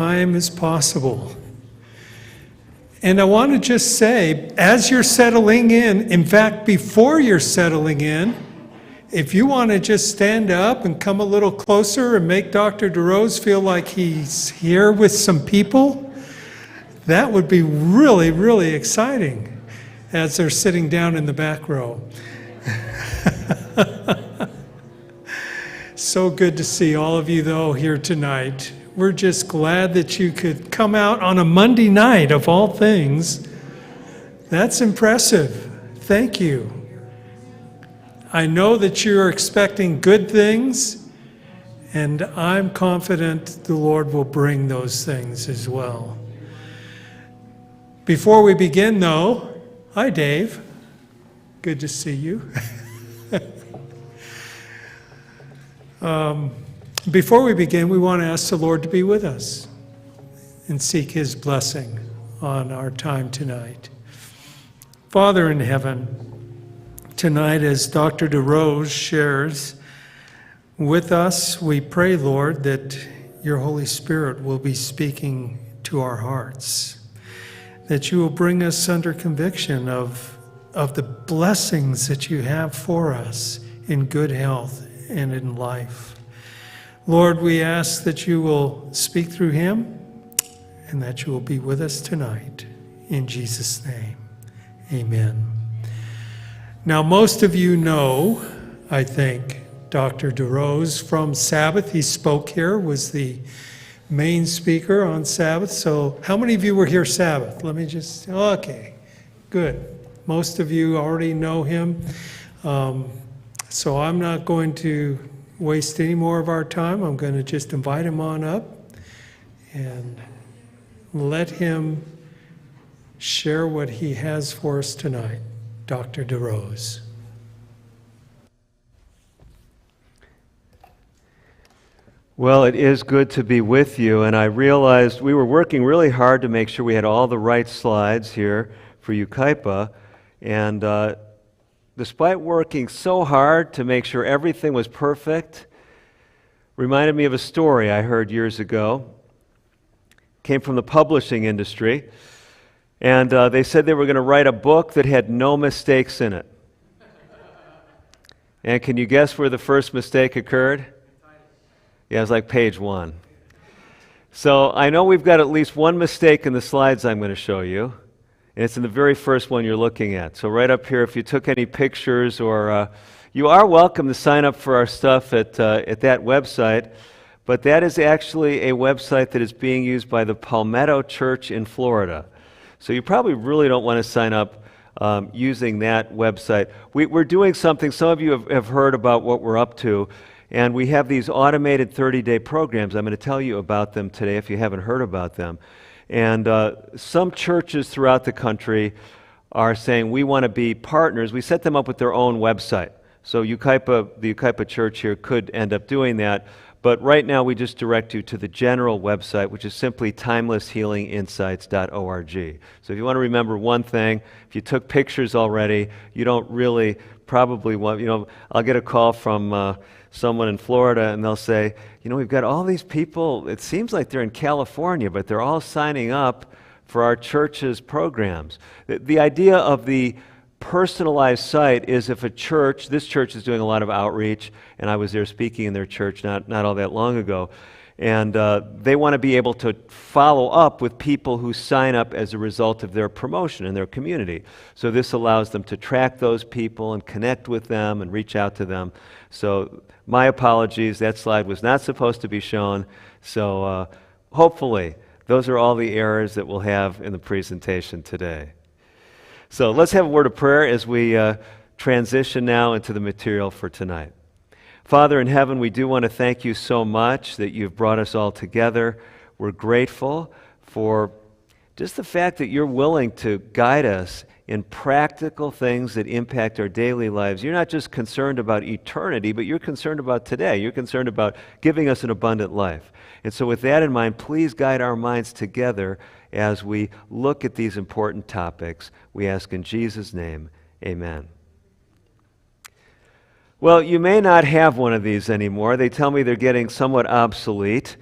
time as possible. And I want to just say, as you're settling in fact, before you're settling in, if you want to just stand up and come a little closer and make Dr. DeRose feel like he's here with some people, that would be really, really exciting as they're sitting down in the back row. So good to see all of you, though, here tonight. We're just glad that you could come out on a Monday night, of all things. That's impressive. Thank you. I know that you're expecting good things, and I'm confident the Lord will bring those things as well. Before we begin, though, hi, Dave. Good to see you. Before we begin, we want to ask the Lord to be with us and seek His blessing on our time tonight. Father in heaven, tonight as Dr. DeRose shares with us, we pray, Lord, that your Holy Spirit will be speaking to our hearts, that you will bring us under conviction of the blessings that you have for us in good health and in life. Lord, we ask that you will speak through him and that you will be with us tonight. In Jesus' name, amen. Now, most of you know, I think, Dr. DeRose from Sabbath. He spoke here, was the main speaker on Sabbath. So how many of you were here Sabbath? Let me just, okay, good. Most of you already know him. So I'm not going to waste any more of our time. I'm going to just invite him on up and let him share what he has for us tonight. Dr. DeRose. Well, it is good to be with you, and I realized we were working really hard to make sure we had all the right slides here for Yucaipa, and despite working so hard to make sure everything was perfect, reminded me of a story I heard years ago. Came from the publishing industry, and they said they were going to write a book that had no mistakes in it. And can you guess where the first mistake occurred? Yeah, it was like page 1. So I know we've got at least one mistake in the slides I'm going to show you. And it's in the very first one you're looking at. So right up here, if you took any pictures or you are welcome to sign up for our stuff at that website. But that is actually a website that is being used by the Palmetto Church in Florida. So you probably really don't want to sign up using that website. We're doing something, some of you have heard about what we're up to. And we have these automated 30-day programs. I'm going to tell you about them today if you haven't heard about them. And some churches throughout the country are saying, we want to be partners. We set them up with their own website. So the Yucaipa Church here could end up doing that. But right now we just direct you to the general website, which is simply timelesshealinginsights.org. So if you want to remember one thing, if you took pictures already, you don't really probably want, I'll get a call from someone in Florida and they'll say, we've got all these people, it seems like they're in California, but they're all signing up for our church's programs. The idea of the personalized site is if a church, this church is doing a lot of outreach, and I was there speaking in their church not all that long ago, and they want to be able to follow up with people who sign up as a result of their promotion in their community. So this allows them to track those people and connect with them and reach out to them. So my apologies, that slide was not supposed to be shown. So hopefully those are all the errors that we'll have in the presentation today. So let's have a word of prayer as we transition now into the material for tonight. Father in heaven, we do want to thank you so much that you've brought us all together. We're grateful for just the fact that you're willing to guide us in practical things that impact our daily lives. You're not just concerned about eternity, but you're concerned about today. You're concerned about giving us an abundant life. And so with that in mind, please guide our minds together as we look at these important topics. We ask in Jesus' name, amen. Well, you may not have one of these anymore. They tell me they're getting somewhat obsolete,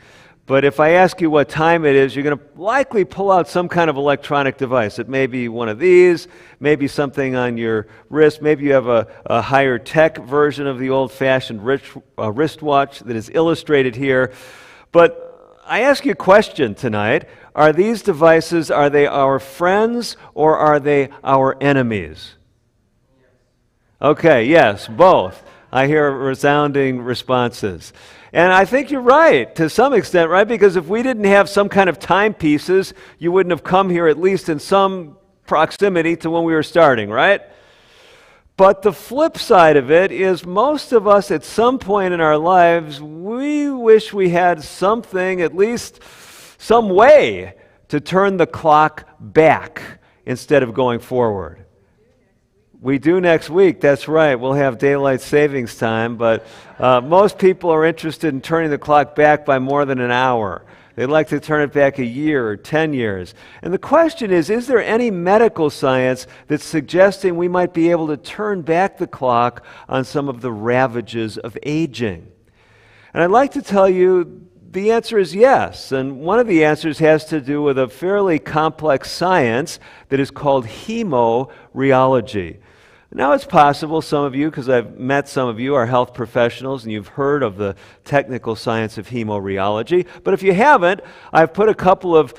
But if I ask you what time it is, you're going to likely pull out some kind of electronic device. It may be one of these, maybe something on your wrist. Maybe you have a higher tech version of the old-fashioned wristwatch that is illustrated here. But I ask you a question tonight. Are these devices, are they our friends or are they our enemies? Okay, yes, both. I hear resounding responses. And I think you're right, to some extent, right? Because if we didn't have some kind of timepieces, you wouldn't have come here, at least in some proximity to when we were starting, right? But the flip side of it is most of us at some point in our lives, we wish we had something, at least some way, to turn the clock back instead of going forward. We do next week, that's right. We'll have daylight savings time, but most people are interested in turning the clock back by more than an hour. They'd like to turn it back a year or 10 years. And the question is there any medical science that's suggesting we might be able to turn back the clock on some of the ravages of aging? And I'd like to tell you the answer is yes. And one of the answers has to do with a fairly complex science that is called hemorheology. Now it's possible some of you, because I've met some of you, are health professionals, and you've heard of the technical science of hemorheology. But if you haven't, I've put a couple of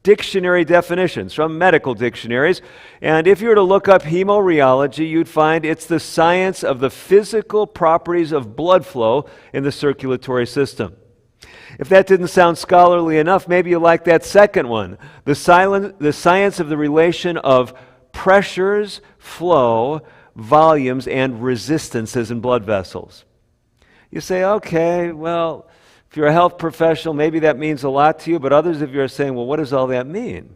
dictionary definitions from medical dictionaries. And if you were to look up hemorheology, you'd find it's the science of the physical properties of blood flow in the circulatory system. If that didn't sound scholarly enough, maybe you like that second one, the science of the relation of pressures, flow, volumes, and resistances in blood vessels. You say, okay, well, if you're a health professional, maybe that means a lot to you, but others of you are saying, well, what does all that mean?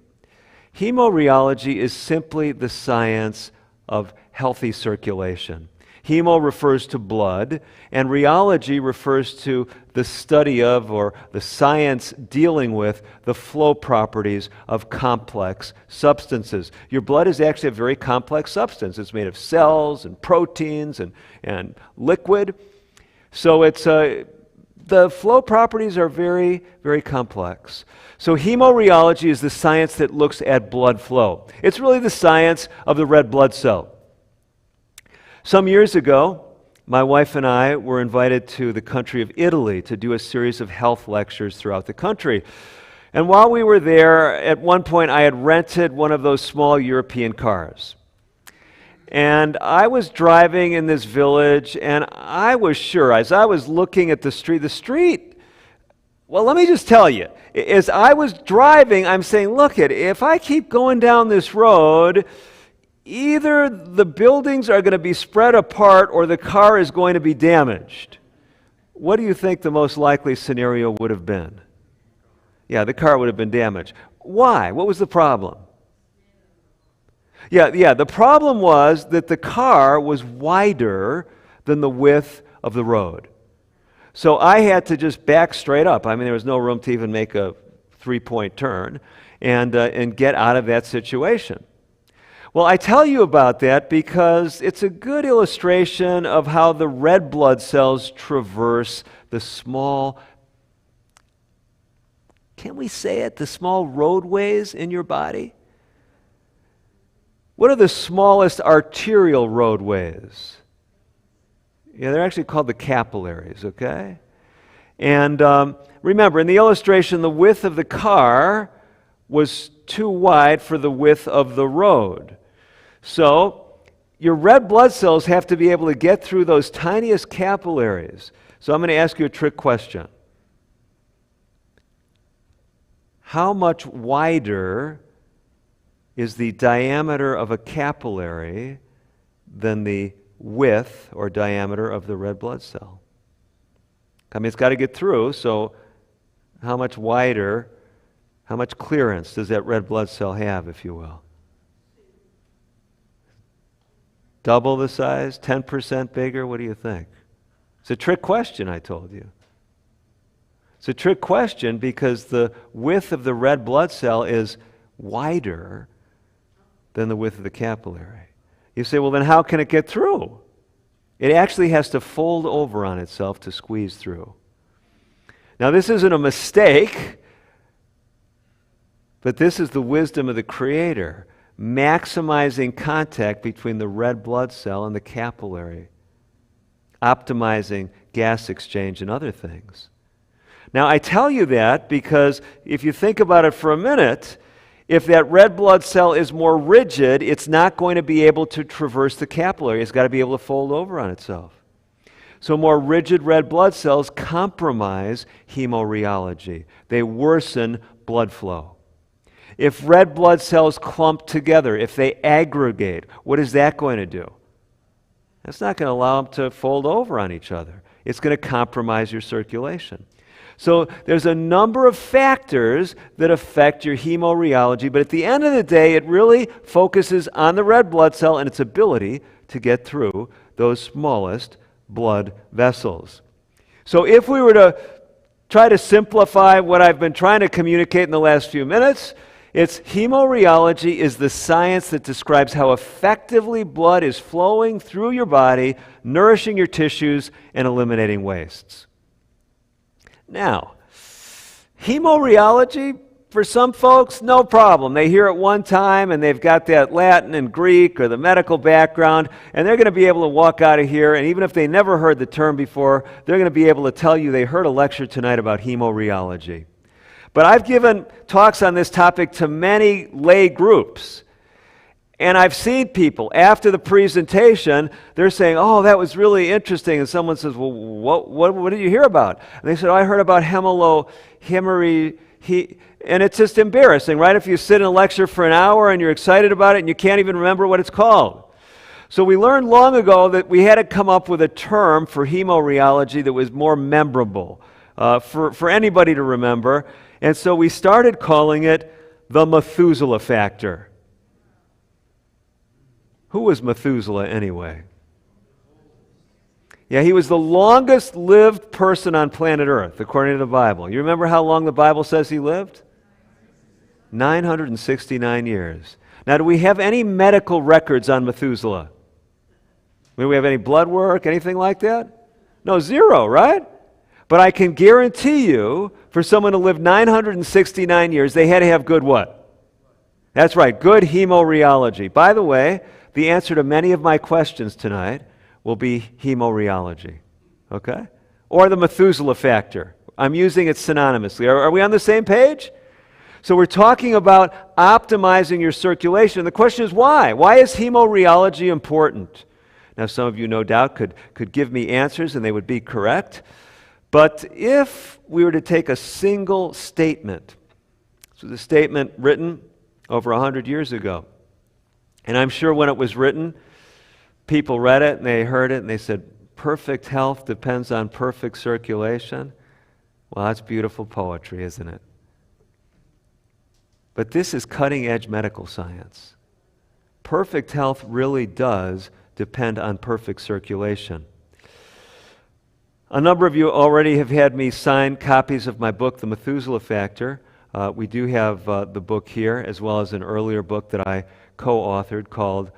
Hemorheology is simply the science of healthy circulation. Hemo refers to blood, and rheology refers to the study of, or the science dealing with, the flow properties of complex substances. Your blood is actually a very complex substance. It's made of cells and proteins and liquid. So it's the flow properties are very, very complex. So hemorheology is the science that looks at blood flow. It's really the science of the red blood cell. Some years ago, my wife and I were invited to the country of Italy to do a series of health lectures throughout the country. And while we were there, at one point I had rented one of those small European cars. And I was driving in this village, and I was sure, as I was looking at the street, well, let me just tell you, as I was driving, I'm saying, look, if I keep going down this road, either the buildings are going to be spread apart or the car is going to be damaged. What do you think the most likely scenario would have been? Yeah, the car would have been damaged. Why? What was the problem? Yeah, the problem was that the car was wider than the width of the road. So I had to just back straight up. I mean, there was no room to even make a three-point turn and get out of that situation. Well, I tell you about that because it's a good illustration of how the red blood cells traverse the small, can we say it, the small roadways in your body? What are the smallest arterial roadways? Yeah, they're actually called the capillaries, okay? And remember, in the illustration, the width of the car was too wide for the width of the road. So your red blood cells have to be able to get through those tiniest capillaries. So I'm going to ask you a trick question. How much wider is the diameter of a capillary than the width or diameter of the red blood cell? I mean, it's got to get through, so how much wider, how much clearance does that red blood cell have, if you will? Double the size? 10% bigger? What do you think? It's a trick question, I told you. It's a trick question because the width of the red blood cell is wider than the width of the capillary. You say, well, then how can it get through? It actually has to fold over on itself to squeeze through. Now, this isn't a mistake, but this is the wisdom of the Creator, maximizing contact between the red blood cell and the capillary, optimizing gas exchange and other things. Now, I tell you that because if you think about it for a minute, if that red blood cell is more rigid, it's not going to be able to traverse the capillary. It's got to be able to fold over on itself. So more rigid red blood cells compromise hemorrheology. They worsen blood flow. If red blood cells clump together, if they aggregate, what is that going to do? That's not going to allow them to fold over on each other. It's going to compromise your circulation. So there's a number of factors that affect your hemorrheology, but at the end of the day, it really focuses on the red blood cell and its ability to get through those smallest blood vessels. So if we were to try to simplify what I've been trying to communicate in the last few minutes, it's hemorrheology is the science that describes how effectively blood is flowing through your body, nourishing your tissues, and eliminating wastes. Now, hemorrheology, for some folks, no problem. They hear it one time and they've got that Latin and Greek or the medical background, and they're going to be able to walk out of here, and even if they never heard the term before, they're going to be able to tell you they heard a lecture tonight about hemorrheology. But I've given talks on this topic to many lay groups, and I've seen people, after the presentation, they're saying, oh, that was really interesting, and someone says, well, what did you hear about? And they said, oh, I heard about and it's just embarrassing, right? If you sit in a lecture for an hour and you're excited about it and you can't even remember what it's called. So we learned long ago that we had to come up with a term for hemorrheology that was more memorable for anybody to remember. And so we started calling it the Methuselah factor. Who was Methuselah anyway? Yeah, he was the longest lived person on planet Earth, according to the Bible. You remember how long the Bible says he lived? 969 years. Now, do we have any medical records on Methuselah? Do we have any blood work, anything like that? No, zero, right? But I can guarantee you, for someone to live 969 years, they had to have good what? That's right, good hemorrheology. By the way, the answer to many of my questions tonight will be hemorrheology, okay? Or the Methuselah factor. I'm using it synonymously. Are we on the same page? So we're talking about optimizing your circulation. The question is why? Why is hemorrheology important? Now, some of you no doubt could give me answers and they would be correct. But if we were to take a single statement, this was a statement written over 100 years ago, and I'm sure when it was written, people read it and they heard it and they said, perfect health depends on perfect circulation. Well, that's beautiful poetry, isn't it? But this is cutting-edge medical science. Perfect health really does depend on perfect circulation. A number of you already have had me sign copies of my book, The Methuselah Factor. We do have the book here, as well as an earlier book that I co-authored called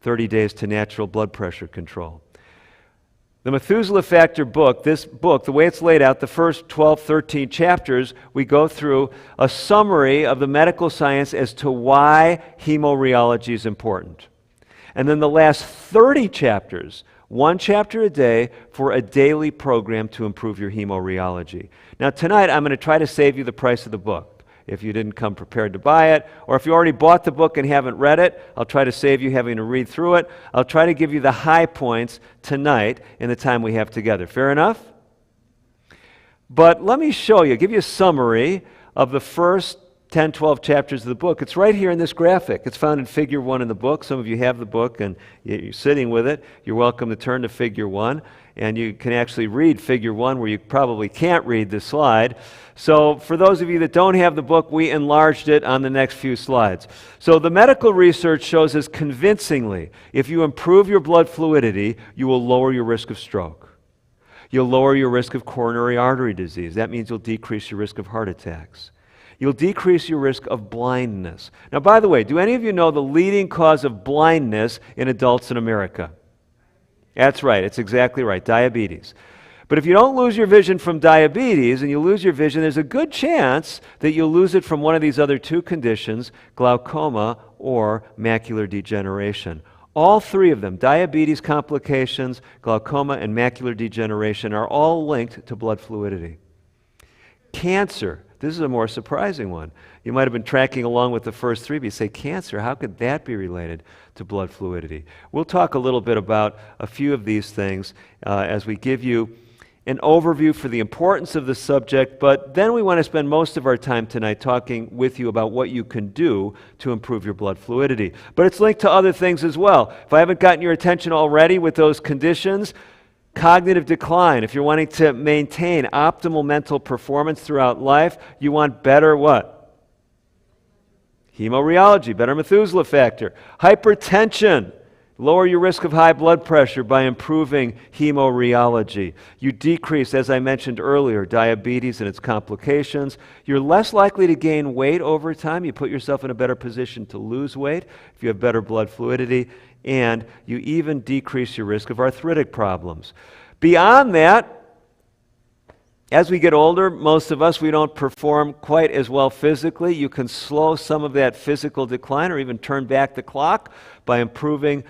30 Days to Natural Blood Pressure Control. The Methuselah Factor book, this book, the way it's laid out, the first 12, 13 chapters, we go through a summary of the medical science as to why hemorrheology is important. And then the last 30 chapters, one chapter a day for a daily program to improve your hemorrheology. Now tonight I'm going to try to save you the price of the book. If you didn't come prepared to buy it, or if you already bought the book and haven't read it, I'll try to save you having to read through it. I'll try to give you the high points tonight in the time we have together. Fair enough? But let me show you, give you a summary of the first 10, 12 chapters of the book. It's right here in this graphic. It's found in Figure 1 in the book. Some of you have the book and you're sitting with it. You're welcome to turn to Figure 1, and you can actually read Figure 1 where you probably can't read the slide. So for those of you that don't have the book, we enlarged it on the next few slides. So the medical research shows us convincingly, if you improve your blood fluidity, you will lower your risk of stroke. You'll lower your risk of coronary artery disease. That means you'll decrease your risk of heart attacks. You'll decrease your risk of blindness. Now, by the way, do any of you know the leading cause of blindness in adults in America? That's right. It's exactly right. Diabetes. But if you don't lose your vision from diabetes and you lose your vision, there's a good chance that you'll lose it from one of these other two conditions, glaucoma or macular degeneration. All three of them, diabetes complications, glaucoma, and macular degeneration, are all linked to blood fluidity. Cancer, this is a more surprising one. You might have been tracking along with the first three, but you say, cancer, how could that be related to blood fluidity? We'll talk a little bit about a few of these things as we give you an overview for the importance of the subject, but then we want to spend most of our time tonight talking with you about what you can do to improve your blood fluidity. But it's linked to other things as well. If I haven't gotten your attention already with those conditions, cognitive decline, if you're wanting to maintain optimal mental performance throughout life, you want better what? Hemorrheology, better Methuselah factor. Hypertension, lower your risk of high blood pressure by improving hemorrheology. You decrease, as I mentioned earlier, diabetes and its complications. You're less likely to gain weight over time. You put yourself in a better position to lose weight if you have better blood fluidity. And you even decrease your risk of arthritic problems. Beyond that, as we get older, most of us, we don't perform quite as well physically. You can slow some of that physical decline or even turn back the clock by improving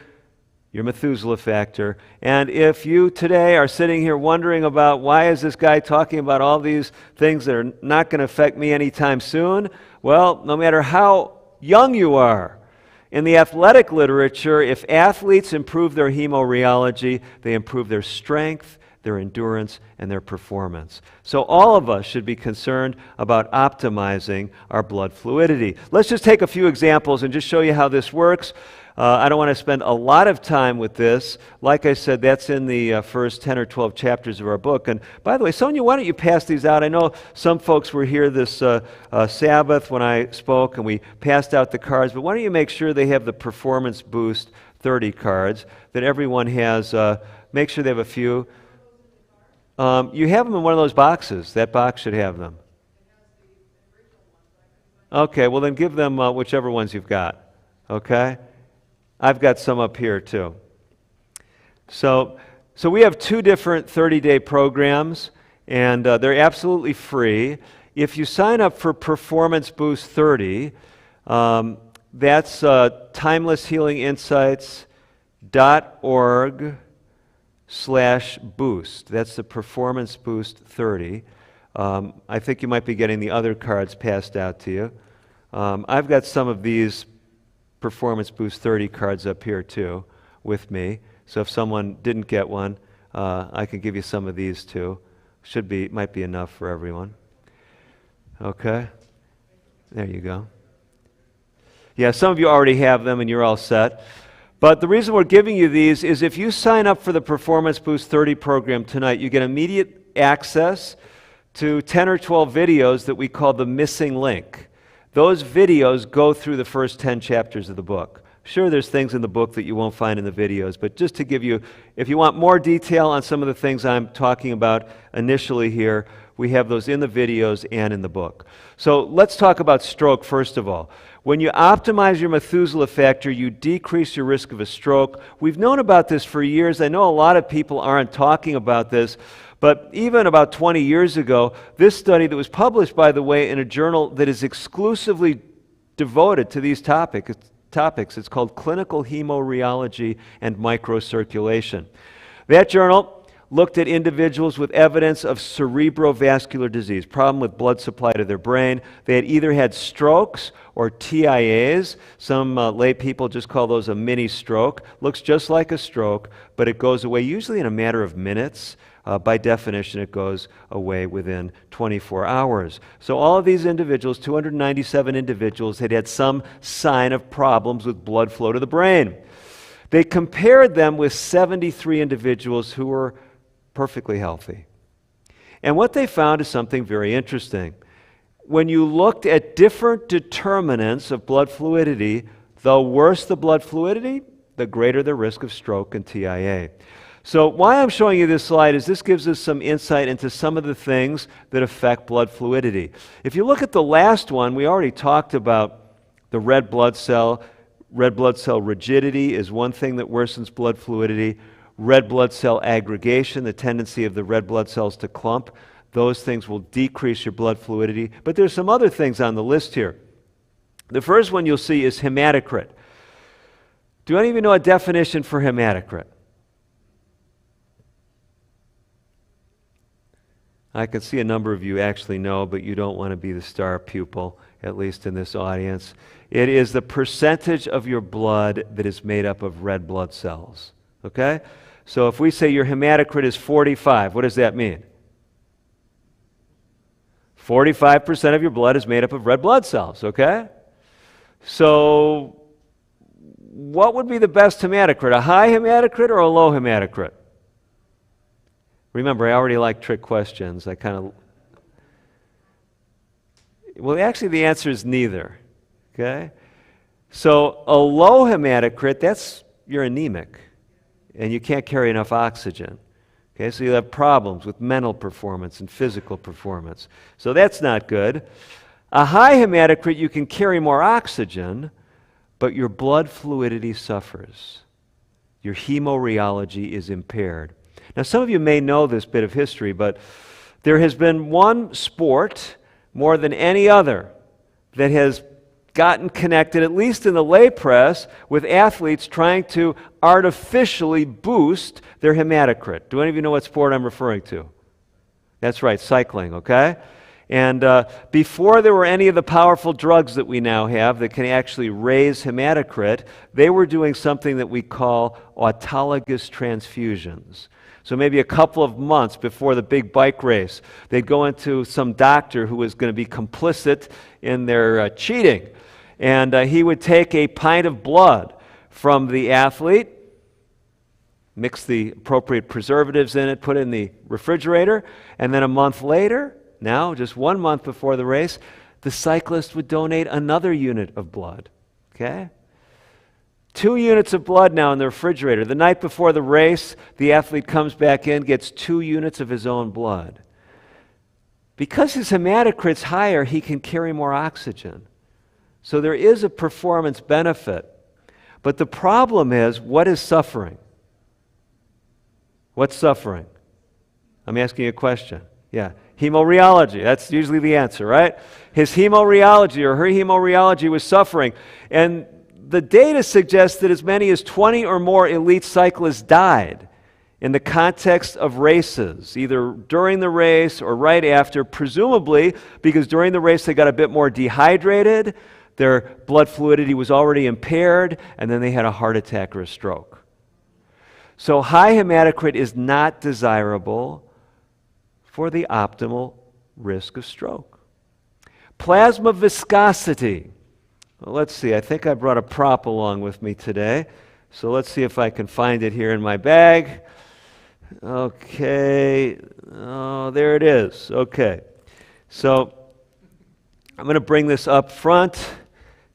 your Methuselah factor. And if you today are sitting here wondering about why is this guy talking about all these things that are not going to affect me anytime soon, well, no matter how young you are, in the athletic literature, if athletes improve their hemorrheology, they improve their strength, their endurance, and their performance. So all of us should be concerned about optimizing our blood fluidity. Let's just take a few examples and just show you how this works. I don't want to spend a lot of time with this. Like I said, that's in the first 10 or 12 chapters of our book. And by the way, Sonia, why don't you pass these out? I know some folks were here this Sabbath when I spoke, and we passed out the cards, but why don't you make sure they have the Performance Boost 30 cards, that everyone has, make sure they have a few. You have them in one of those boxes. That box should have them. Okay, well then give them whichever ones you've got. Okay? I've got some up here too. So we have two different 30-day programs, and they're absolutely free. If you sign up for Performance Boost 30, that's timelesshealinginsights.org/boost. That's the Performance Boost 30. I think you might be getting the other cards passed out to you. I've got some of these Performance Boost 30 cards up here too with me. So if someone didn't get one, I can give you some of these too. Might be enough for everyone. Okay, there you go. Yeah, some of you already have them and you're all set. But the reason we're giving you these is if you sign up for the Performance Boost 30 program tonight, you get immediate access to 10 or 12 videos that we call the missing link. Those videos go through the first 10 chapters of the book. Sure, there's things in the book that you won't find in the videos, but just to give you, if you want more detail on some of the things I'm talking about initially here, we have those in the videos and in the book. So let's talk about stroke first of all. When you optimize your Methuselah factor, you decrease your risk of a stroke. We've known about this for years. I know a lot of people aren't talking about this, but even about 20 years ago, this study that was published, by the way, in a journal that is exclusively devoted to these topics, it's called Clinical Hemorrheology and Microcirculation. That journal looked at individuals with evidence of cerebrovascular disease, problem with blood supply to their brain. They had either had strokes or TIAs. Some lay people just call those a mini stroke. Looks just like a stroke, but it goes away usually in a matter of minutes. By definition, it goes away within 24 hours. So all of these individuals, 297 individuals, had some sign of problems with blood flow to the brain. They compared them with 73 individuals who were perfectly healthy. And what they found is something very interesting. When you looked at different determinants of blood fluidity, the worse the blood fluidity, the greater the risk of stroke and TIA. So why I'm showing you this slide is this gives us some insight into some of the things that affect blood fluidity. If you look at the last one, we already talked about the red blood cell. Red blood cell rigidity is one thing that worsens blood fluidity. red blood cell aggregation, the tendency of the red blood cells to clump. Those things will decrease your blood fluidity. But there's some other things on the list here. The first one you'll see is hematocrit. Do any of you know a definition for hematocrit? I can see a number of you actually know, but you don't want to be the star pupil, at least in this audience. It is the percentage of your blood that is made up of red blood cells. Okay? So if we say your hematocrit is 45, what does that mean? 45% of your blood is made up of red blood cells, okay? So what would be the best hematocrit? A high hematocrit or a low hematocrit? Remember, I already like trick questions. Well, actually the answer is neither, okay? So a low hematocrit, you're anemic, and you can't carry enough oxygen. Okay, so you have problems with mental performance and physical performance. So that's not good. A high hematocrit, you can carry more oxygen, but your blood fluidity suffers. Your hemorrheology is impaired. Now, some of you may know this bit of history, but there has been one sport more than any other that has gotten connected, at least in the lay press, with athletes trying to artificially boost their hematocrit. Do any of you know what sport I'm referring to? That's right, cycling, okay? And before there were any of the powerful drugs that we now have that can actually raise hematocrit, they were doing something that we call autologous transfusions. So maybe a couple of months before the big bike race, they'd go into some doctor who was going to be complicit in their cheating. And he would take a pint of blood from the athlete, mix the appropriate preservatives in it, put it in the refrigerator, and then a month later, now just 1 month before the race, the cyclist would donate another unit of blood. Okay? 2 units of blood now in the refrigerator. The night before the race, the athlete comes back in, gets 2 units of his own blood. Because his hematocrit's higher, he can carry more oxygen. So there is a performance benefit. But the problem is, what is suffering? What's suffering? I'm asking you a question. Yeah. Hemorrheology. That's usually the answer, right? His hemorrheology or her hemorrheology was suffering. And the data suggests that as many as 20 or more elite cyclists died in the context of races, either during the race or right after, presumably because during the race they got a bit more dehydrated, their blood fluidity was already impaired, and then they had a heart attack or a stroke. So high hematocrit is not desirable for the optimal risk of stroke. Plasma viscosity. Well, let's see, I think I brought a prop along with me today. So let's see if I can find it here in my bag. Okay, oh, there it is. Okay, so I'm going to bring this up front,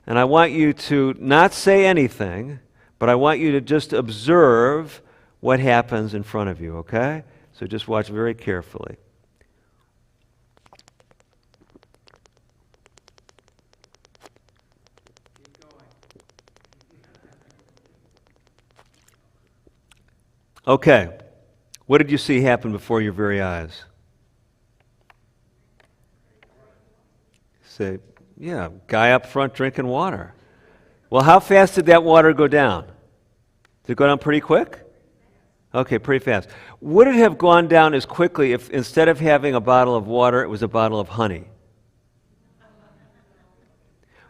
and I want you to not say anything, but I want you to just observe what happens in front of you, okay? So just watch very carefully. Okay, what did you see happen before your very eyes? Say, yeah, guy up front drinking water. Well, how fast did that water go down? Did it go down pretty quick? Okay, pretty fast. Would it have gone down as quickly if instead of having a bottle of water, it was a bottle of honey?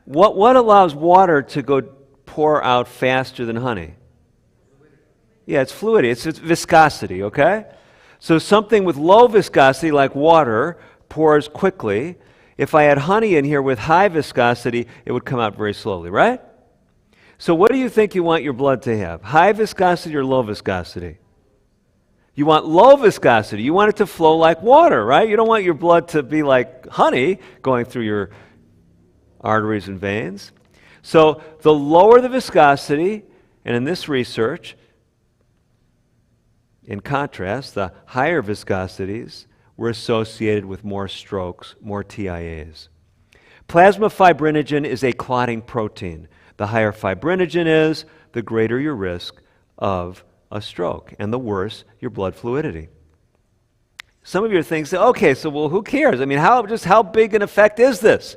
What allows water to go pour out faster than honey? Yeah, it's fluidity. It's viscosity, okay? So something with low viscosity, like water, pours quickly. If I had honey in here with high viscosity, it would come out very slowly, right? So what do you think you want your blood to have? High viscosity or low viscosity? You want low viscosity. You want it to flow like water, right? You don't want your blood to be like honey going through your arteries and veins. So the lower the viscosity, and in this research, in contrast, the higher viscosities were associated with more strokes, more TIAs. Plasma fibrinogen is a clotting protein. The higher fibrinogen is, the greater your risk of a stroke, and the worse your blood fluidity. Some of you are thinking, okay, so well, who cares? I mean, how big an effect is this?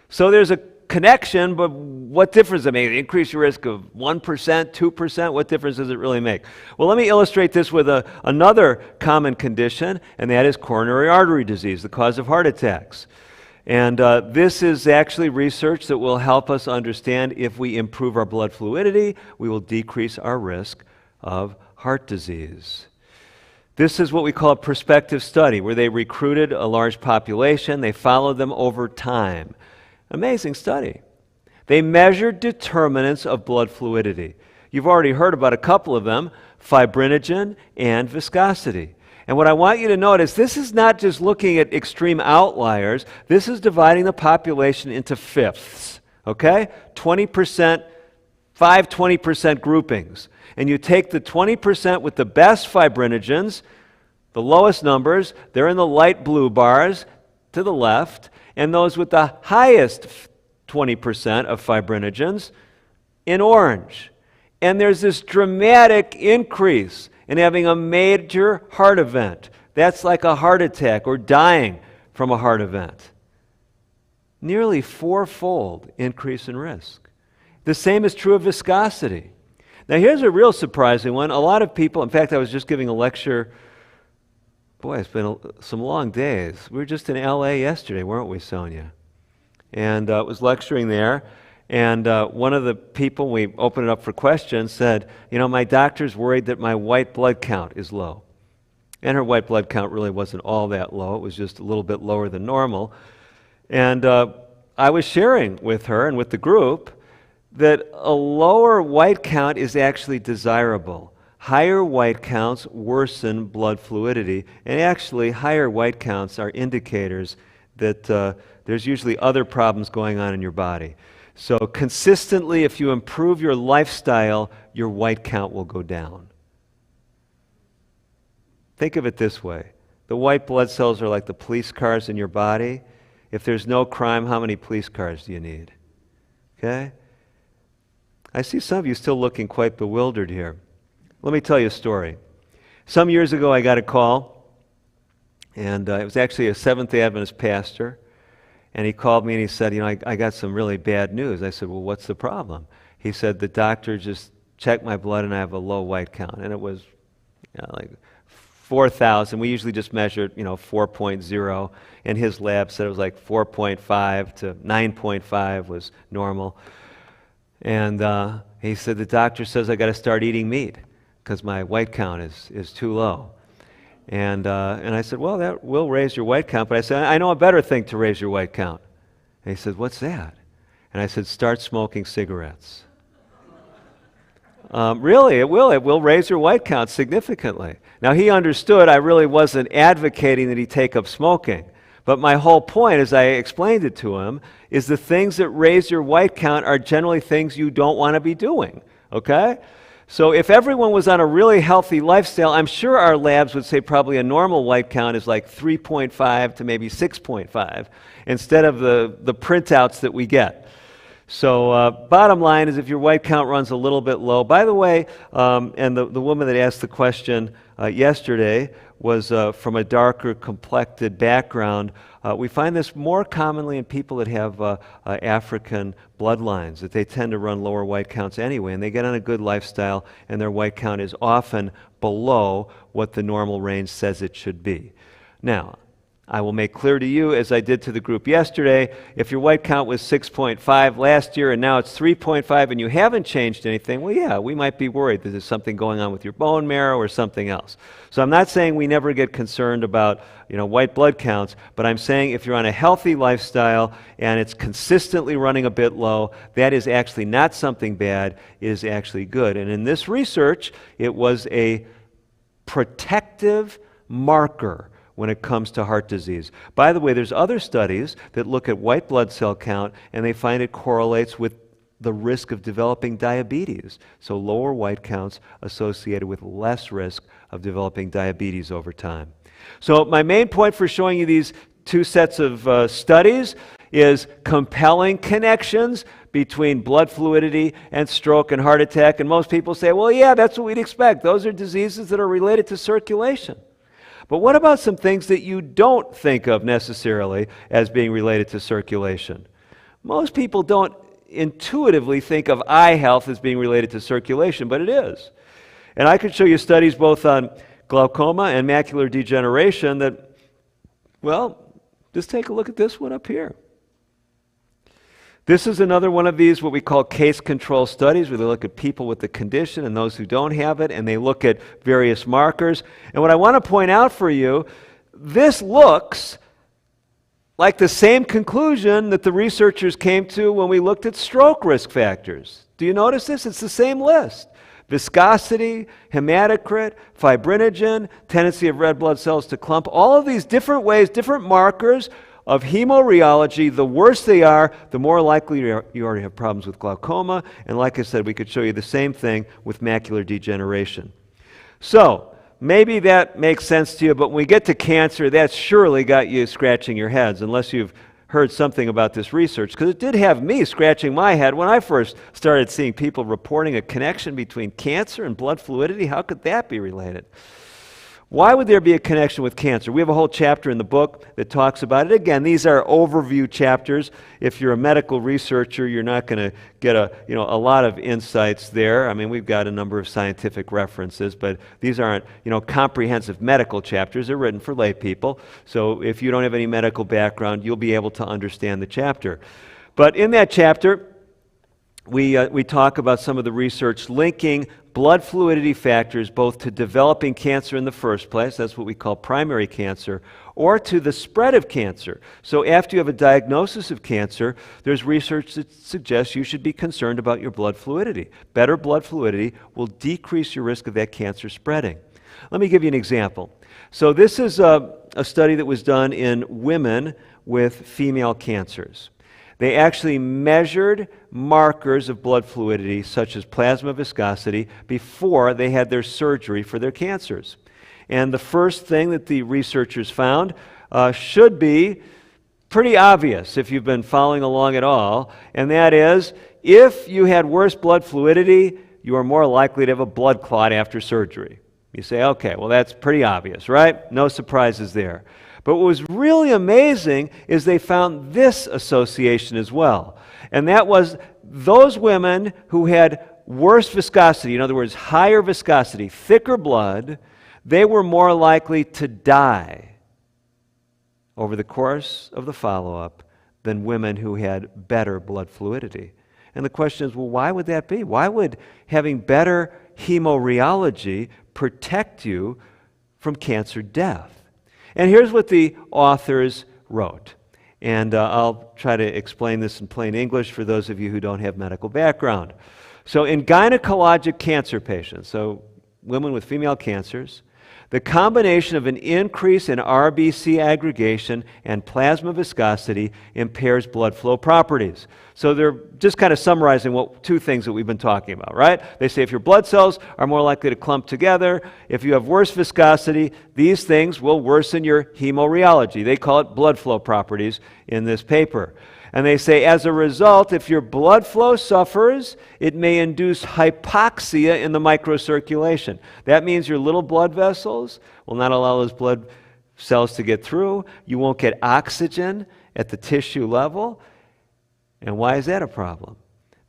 So there's a connection, but what difference does it make? Increase your risk of 1%, 2%? What difference does it really make? Well, let me illustrate this with another common condition, and that is coronary artery disease, the cause of heart attacks. And this is actually research that will help us understand if we improve our blood fluidity, we will decrease our risk of heart disease. This is what we call a prospective study, where they recruited a large population, they followed them over time. Amazing study. They measured determinants of blood fluidity. You've already heard about a couple of them, fibrinogen and viscosity. And what I want you to note is this is not just looking at extreme outliers, this is dividing the population into fifths, okay? 20%, 20% groupings. And you take the 20% with the best fibrinogens, the lowest numbers, they're in the light blue bars to the left, and those with the highest 20% of fibrinogens in orange. And there's this dramatic increase in having a major heart event. That's like a heart attack or dying from a heart event. Nearly fourfold increase in risk. The same is true of viscosity. Now here's a real surprising one. A lot of people, in fact, I was just giving a lecture. Boy, it's been some long days. We were just in LA yesterday, weren't we, Sonia? And I was lecturing there, and one of the people, we opened it up for questions, said, my doctor's worried that my white blood count is low. And her white blood count really wasn't all that low. It was just a little bit lower than normal. And I was sharing with her and with the group that a lower white count is actually desirable. Higher white counts worsen blood fluidity, and actually higher white counts are indicators that there's usually other problems going on in your body. So consistently, if you improve your lifestyle, your white count will go down. Think of it this way. The white blood cells are like the police cars in your body. If there's no crime, how many police cars do you need? Okay? I see some of you still looking quite bewildered here. Let me tell you a story. Some years ago, I got a call, and it was actually a Seventh-day Adventist pastor, and he called me and he said, I got some really bad news. I said, well, what's the problem? He said, the doctor just checked my blood and I have a low white count, and it was like 4,000. We usually just measure 4.0, and his lab said it was like 4.5 to 9.5 was normal. And he said, the doctor says I got to start eating meat because my white count is too low. And I said, well, that will raise your white count. But I said, I know a better thing to raise your white count. And he said, what's that? And I said, start smoking cigarettes. Really, it will. It will raise your white count significantly. Now, he understood I really wasn't advocating that he take up smoking. But my whole point, as I explained it to him, is the things that raise your white count are generally things you don't want to be doing, okay? So if everyone was on a really healthy lifestyle, I'm sure our labs would say probably a normal white count is like 3.5 to maybe 6.5 instead of the printouts that we get. So bottom line is if your white count runs a little bit low, by the way, and the woman that asked the question yesterday was from a darker complected background. We find this more commonly in people that have African bloodlines, that they tend to run lower white counts anyway, and they get on a good lifestyle, and their white count is often below what the normal range says it should be. Now, I will make clear to you, as I did to the group yesterday, if your white count was 6.5 last year and now it's 3.5 and you haven't changed anything, well, yeah, we might be worried that there's something going on with your bone marrow or something else. So I'm not saying we never get concerned about, white blood counts, but I'm saying if you're on a healthy lifestyle and it's consistently running a bit low, that is actually not something bad, it is actually good. And in this research, it was a protective marker when it comes to heart disease. By the way, there's other studies that look at white blood cell count, and they find it correlates with the risk of developing diabetes. So lower white counts associated with less risk of developing diabetes over time. So my main point for showing you these two sets of studies is compelling connections between blood fluidity and stroke and heart attack. And most people say, well, yeah, that's what we'd expect. Those are diseases that are related to circulation. But what about some things that you don't think of necessarily as being related to circulation? Most people don't intuitively think of eye health as being related to circulation, but it is. And I could show you studies both on glaucoma and macular degeneration that, well, just take a look at this one up here. This is another one of these, what we call case control studies, where they look at people with the condition and those who don't have it, and they look at various markers. And what I want to point out for you, this looks like the same conclusion that the researchers came to when we looked at stroke risk factors. Do you notice this? It's the same list. Viscosity, hematocrit, fibrinogen, tendency of red blood cells to clump, all of these different ways, different markers of hemorrheology. The worse they are, the more likely you already have problems with glaucoma. And like I said, we could show you the same thing with macular degeneration. So, maybe that makes sense to you, but when we get to cancer, that's surely got you scratching your heads, unless you've heard something about this research, because it did have me scratching my head when I first started seeing people reporting a connection between cancer and blood fluidity. How could that be related? Why would there be a connection with cancer? We have a whole chapter in the book that talks about it. Again, these are overview chapters. If you're a medical researcher, you're not going to get a lot of insights there. I mean, we've got a number of scientific references, but these aren't, comprehensive medical chapters. They're written for lay people. So if you don't have any medical background, you'll be able to understand the chapter. But in that chapter, we talk about some of the research linking blood fluidity factors both to developing cancer in the first place, that's what we call primary cancer, or to the spread of cancer. So after you have a diagnosis of cancer, there's research that suggests you should be concerned about your blood fluidity. Better blood fluidity will decrease your risk of that cancer spreading. Let me give you an example. So this is a study that was done in women with female cancers. They actually measured markers of blood fluidity, such as plasma viscosity, before they had their surgery for their cancers. And the first thing that the researchers found should be pretty obvious if you've been following along at all, and that is, if you had worse blood fluidity, you are more likely to have a blood clot after surgery. You say, okay, well that's pretty obvious, right? No surprises there. But what was really amazing is they found this association as well. And that was those women who had worse viscosity, in other words, higher viscosity, thicker blood, they were more likely to die over the course of the follow-up than women who had better blood fluidity. And the question is, well, why would that be? Why would having better hemorrheology protect you from cancer death? And here's what the authors wrote. And I'll try to explain this in plain English for those of you who don't have medical background. So in gynecologic cancer patients, so women with female cancers, the combination of an increase in RBC aggregation and plasma viscosity impairs blood flow properties. So they're just kind of summarizing two things that we've been talking about, right? They say if your blood cells are more likely to clump together, if you have worse viscosity, these things will worsen your hemorrheology. They call it blood flow properties in this paper. And they say, as a result, if your blood flow suffers, it may induce hypoxia in the microcirculation. That means your little blood vessels will not allow those blood cells to get through. You won't get oxygen at the tissue level. And why is that a problem?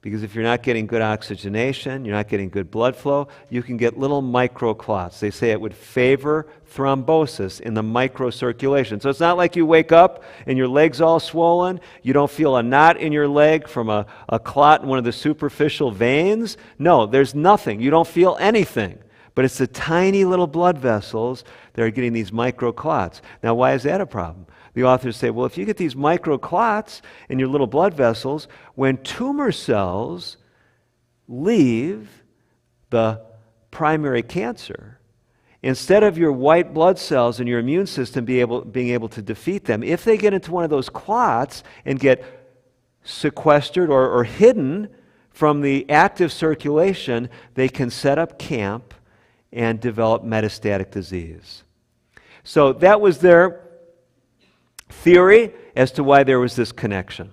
Because if you're not getting good oxygenation, you're not getting good blood flow, you can get little microclots. They say it would favor thrombosis in the microcirculation. So it's not like you wake up and your leg's all swollen, you don't feel a knot in your leg from a clot in one of the superficial veins. No, there's nothing. You don't feel anything. But it's the tiny little blood vessels that are getting these microclots. Now, why is that a problem? The authors say, well, if you get these microclots in your little blood vessels, when tumor cells leave the primary cancer, instead of your white blood cells and your immune system being able to defeat them, if they get into one of those clots and get sequestered or hidden from the active circulation, they can set up camp and develop metastatic disease. So that was their theory as to why there was this connection.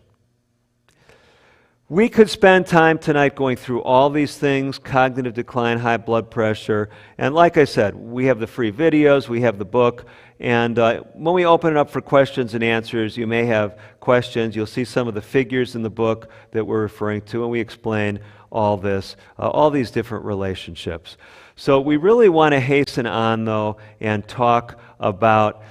We could spend time tonight going through all these things: cognitive decline, high blood pressure, and like I said, we have the free videos, we have the book, and when we open it up for questions and answers, you may have questions. You'll see some of the figures in the book that we're referring to, and we explain all this, all these different relationships. So we really want to hasten on, though, and talk about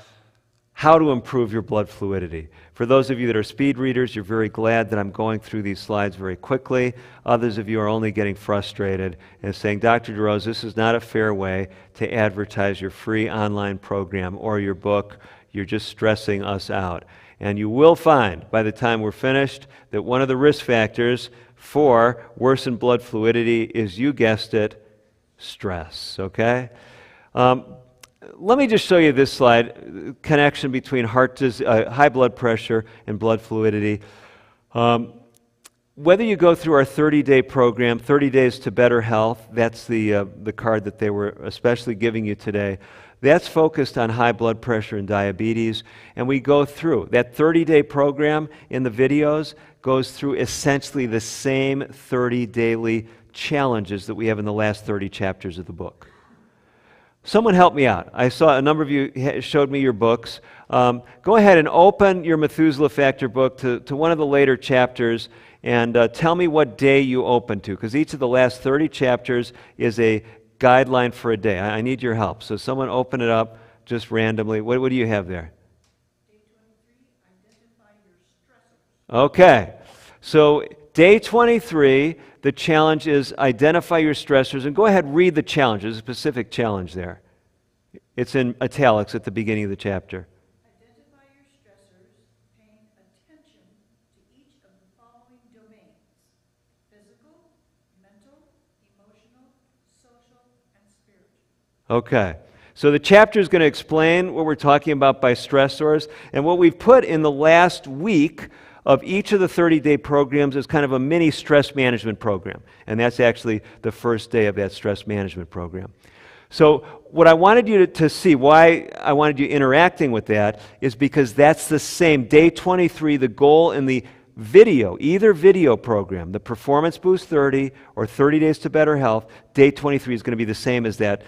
how to improve your blood fluidity. For those of you that are speed readers, you're very glad that I'm going through these slides very quickly. Others of you are only getting frustrated and saying, Dr. DeRose, this is not a fair way to advertise your free online program or your book. You're just stressing us out. And you will find, by the time we're finished, that one of the risk factors for worsened blood fluidity is, you guessed it, stress, okay? Let me just show you this slide, connection between high blood pressure and blood fluidity. Whether you go through our 30-day program, 30 Days to Better Health, that's the card that they were especially giving you today. That's focused on high blood pressure and diabetes, and we go through. That 30-day program in the videos goes through essentially the same 30 daily challenges that we have in the last 30 chapters of the book. Someone help me out. I saw a number of you showed me your books. Go ahead and open your Methuselah Factor book to one of the later chapters and tell me what day you open to, because each of the last 30 chapters is a guideline for a day. I need your help. So someone open it up just randomly. What do you have there? Day 23, identify your stressors. Okay. So day 23, the challenge is identify your stressors. And go ahead and read the challenge. There's a specific challenge there. It's in italics at the beginning of the chapter. Identify your stressors, paying attention to each of the following domains: physical, mental, emotional, social, and spiritual. Okay. So the chapter is going to explain what we're talking about by stressors. And what we've put in the last week of each of the 30-day programs is kind of a mini stress management program. And that's actually the first day of that stress management program. So what I wanted you to see, why I wanted you interacting with that, is because that's the same. Day 23, the goal in the video, either video program, the Performance Boost 30 or 30 Days to Better Health, day 23 is going to be the same as that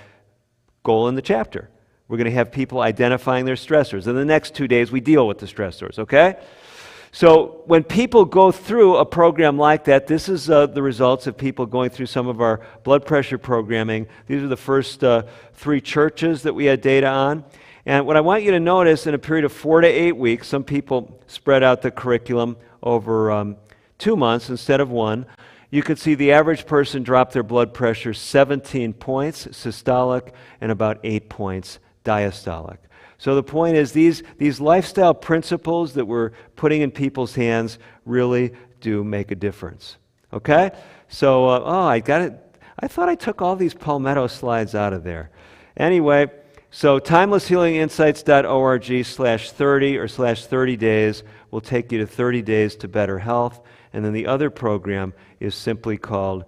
goal in the chapter. We're going to have people identifying their stressors. In the next 2 days, we deal with the stressors, okay? So when people go through a program like that, this is the results of people going through some of our blood pressure programming. These are the first 3 churches that we had data on. And what I want you to notice, in a period of 4 to 8 weeks, some people spread out the curriculum over 2 months instead of 1. You could see the average person drop their blood pressure 17 points systolic and about 8 points diastolic. So the point is, these lifestyle principles that we're putting in people's hands really do make a difference. Okay? So, I got it. I thought I took all these Palmetto slides out of there. Anyway, so timelesshealinginsights.org/30 or /30 days will take you to 30 Days to Better Health. And then the other program is simply called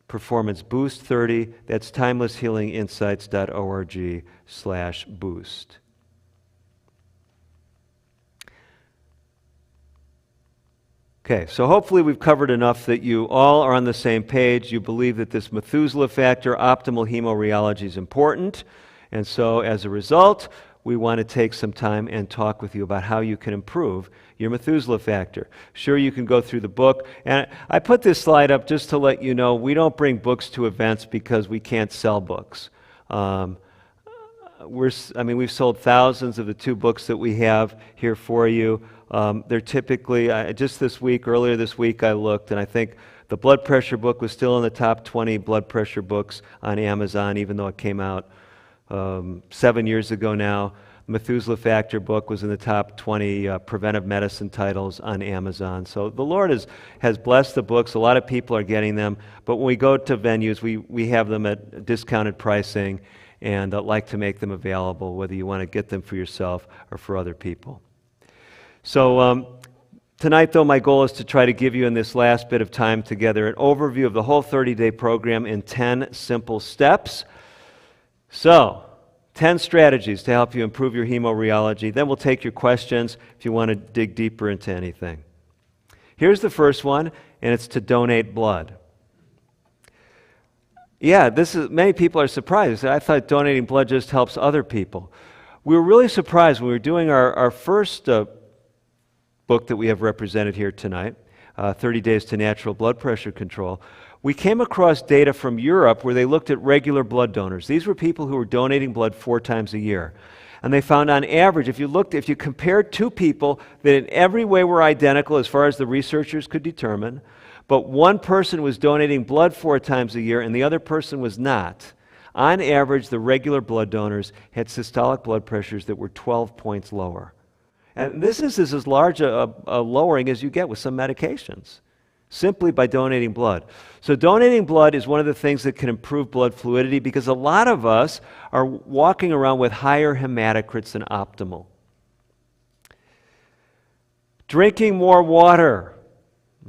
Performance Boost 30. That's timelesshealinginsights.org/boost. Okay, so hopefully we've covered enough that you all are on the same page. You believe that this Methuselah factor, optimal hemorheology, is important. And so as a result, we want to take some time and talk with you about how you can improve your Methuselah factor. Sure, you can go through the book. And I put this slide up just to let you know we don't bring books to events because we can't sell books. We've sold thousands of the 2 books that we have here for you. They're typically, just earlier this week I looked, and I think the blood pressure book was still in the top 20 blood pressure books on Amazon, even though it came out 7 years ago now. The Methuselah Factor book was in the top 20 preventive medicine titles on Amazon. So the Lord has blessed the books. A lot of people are getting them. But when we go to venues, we have them at discounted pricing and like to make them available, whether you want to get them for yourself or for other people. So tonight, though, my goal is to try to give you, in this last bit of time together, an overview of the whole 30-day program in 10 simple steps. So, 10 strategies to help you improve your hemorheology. Then we'll take your questions if you want to dig deeper into anything. Here's the first one, and it's to donate blood. Yeah, many people are surprised. I thought donating blood just helps other people. We were really surprised when we were doing our first book that we have represented here tonight, 30 Days to Natural Blood Pressure Control. We came across data from Europe where they looked at regular blood donors. These were people who were donating blood 4 times a year. And they found on average, if you compared 2 people that in every way were identical as far as the researchers could determine, but one person was donating blood 4 times a year and the other person was not, on average, the regular blood donors had systolic blood pressures that were 12 points lower. And this is as large a lowering as you get with some medications, simply by donating blood. So donating blood is one of the things that can improve blood fluidity because a lot of us are walking around with higher hematocrits than optimal. Drinking more water.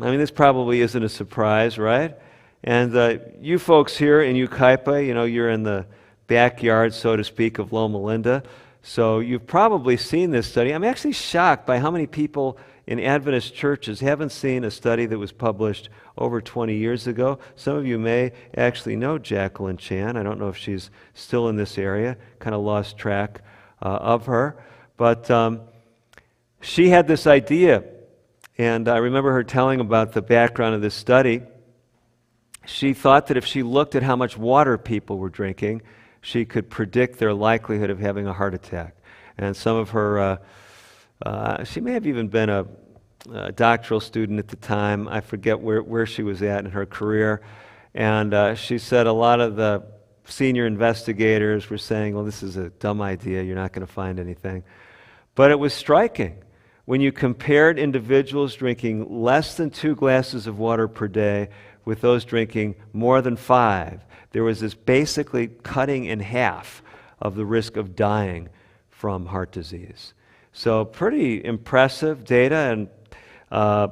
I mean, this probably isn't a surprise, right? And you folks here in Yucaipa, you're in the backyard, so to speak, of Loma Linda. So you've probably seen this study. I'm actually shocked by how many people in Adventist churches haven't seen a study that was published over 20 years ago. Some of you may actually know Jacqueline Chan. I don't know if she's still in this area. Kind of lost track of her. But she had this idea, and I remember her telling about the background of this study. She thought that if she looked at how much water people were drinking, she could predict their likelihood of having a heart attack. And some of her, she may have even been a doctoral student at the time. I forget where she was at in her career. And she said a lot of the senior investigators were saying, well, this is a dumb idea. You're not going to find anything. But it was striking. When you compared individuals drinking less than 2 glasses of water per day with those drinking more than 5, there was this basically cutting in half of the risk of dying from heart disease. So pretty impressive data, and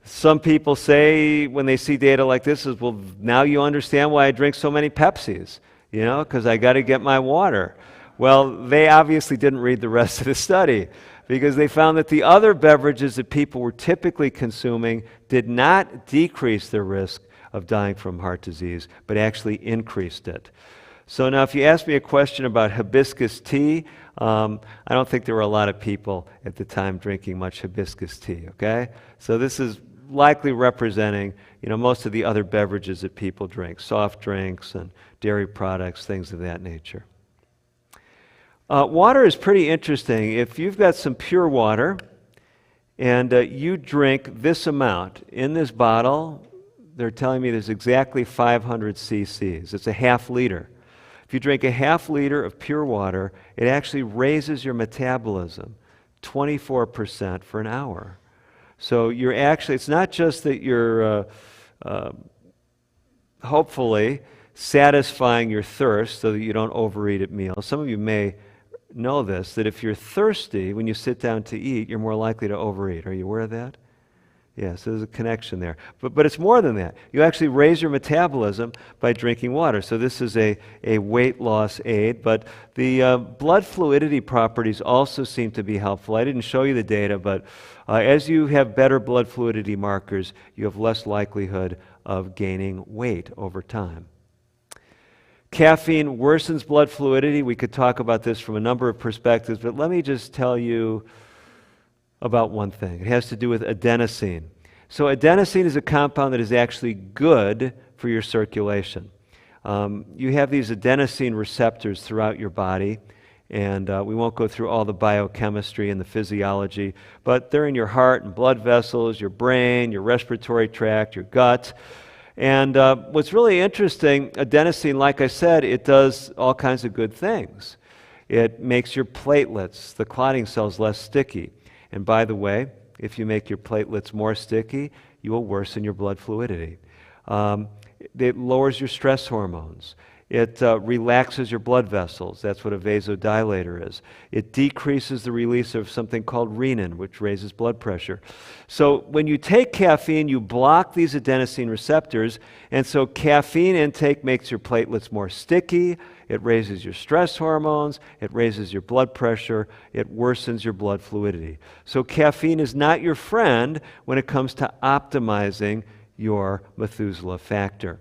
some people say when they see data like this is, well, now you understand why I drink so many Pepsis, because I got to get my water. Well, they obviously didn't read the rest of the study because they found that the other beverages that people were typically consuming did not decrease their risk of dying from heart disease, but actually increased it. So now if you ask me a question about hibiscus tea, I don't think there were a lot of people at the time drinking much hibiscus tea, okay? So this is likely representing, most of the other beverages that people drink, soft drinks and dairy products, things of that nature. Water is pretty interesting. If you've got some pure water and you drink this amount in this bottle, they're telling me there's exactly 500 cc's. It's a half liter. If you drink a half liter of pure water, it actually raises your metabolism 24% for an hour. So it's not just that you're hopefully satisfying your thirst so that you don't overeat at meals. Some of you may know this, that if you're thirsty when you sit down to eat, you're more likely to overeat. Are you aware of that? Yeah, so there's a connection there. But it's more than that. You actually raise your metabolism by drinking water. So this is a weight loss aid, but the blood fluidity properties also seem to be helpful. I didn't show you the data, but as you have better blood fluidity markers, you have less likelihood of gaining weight over time. Caffeine worsens blood fluidity. We could talk about this from a number of perspectives, but let me just tell you about one thing. It has to do with adenosine. So adenosine is a compound that is actually good for your circulation. You have these adenosine receptors throughout your body, and we won't go through all the biochemistry and the physiology, but they're in your heart and blood vessels, your brain, your respiratory tract, your gut. And what's really interesting, adenosine, like I said, it does all kinds of good things. It makes your platelets, the clotting cells, less sticky. And by the way, if you make your platelets more sticky, you will worsen your blood fluidity. It lowers your stress hormones. It relaxes your blood vessels. That's what a vasodilator is. It decreases the release of something called renin, which raises blood pressure. So when you take caffeine, you block these adenosine receptors, and so caffeine intake makes your platelets more sticky. It raises your stress hormones. It raises your blood pressure. It worsens your blood fluidity. So caffeine is not your friend when it comes to optimizing your Methuselah factor.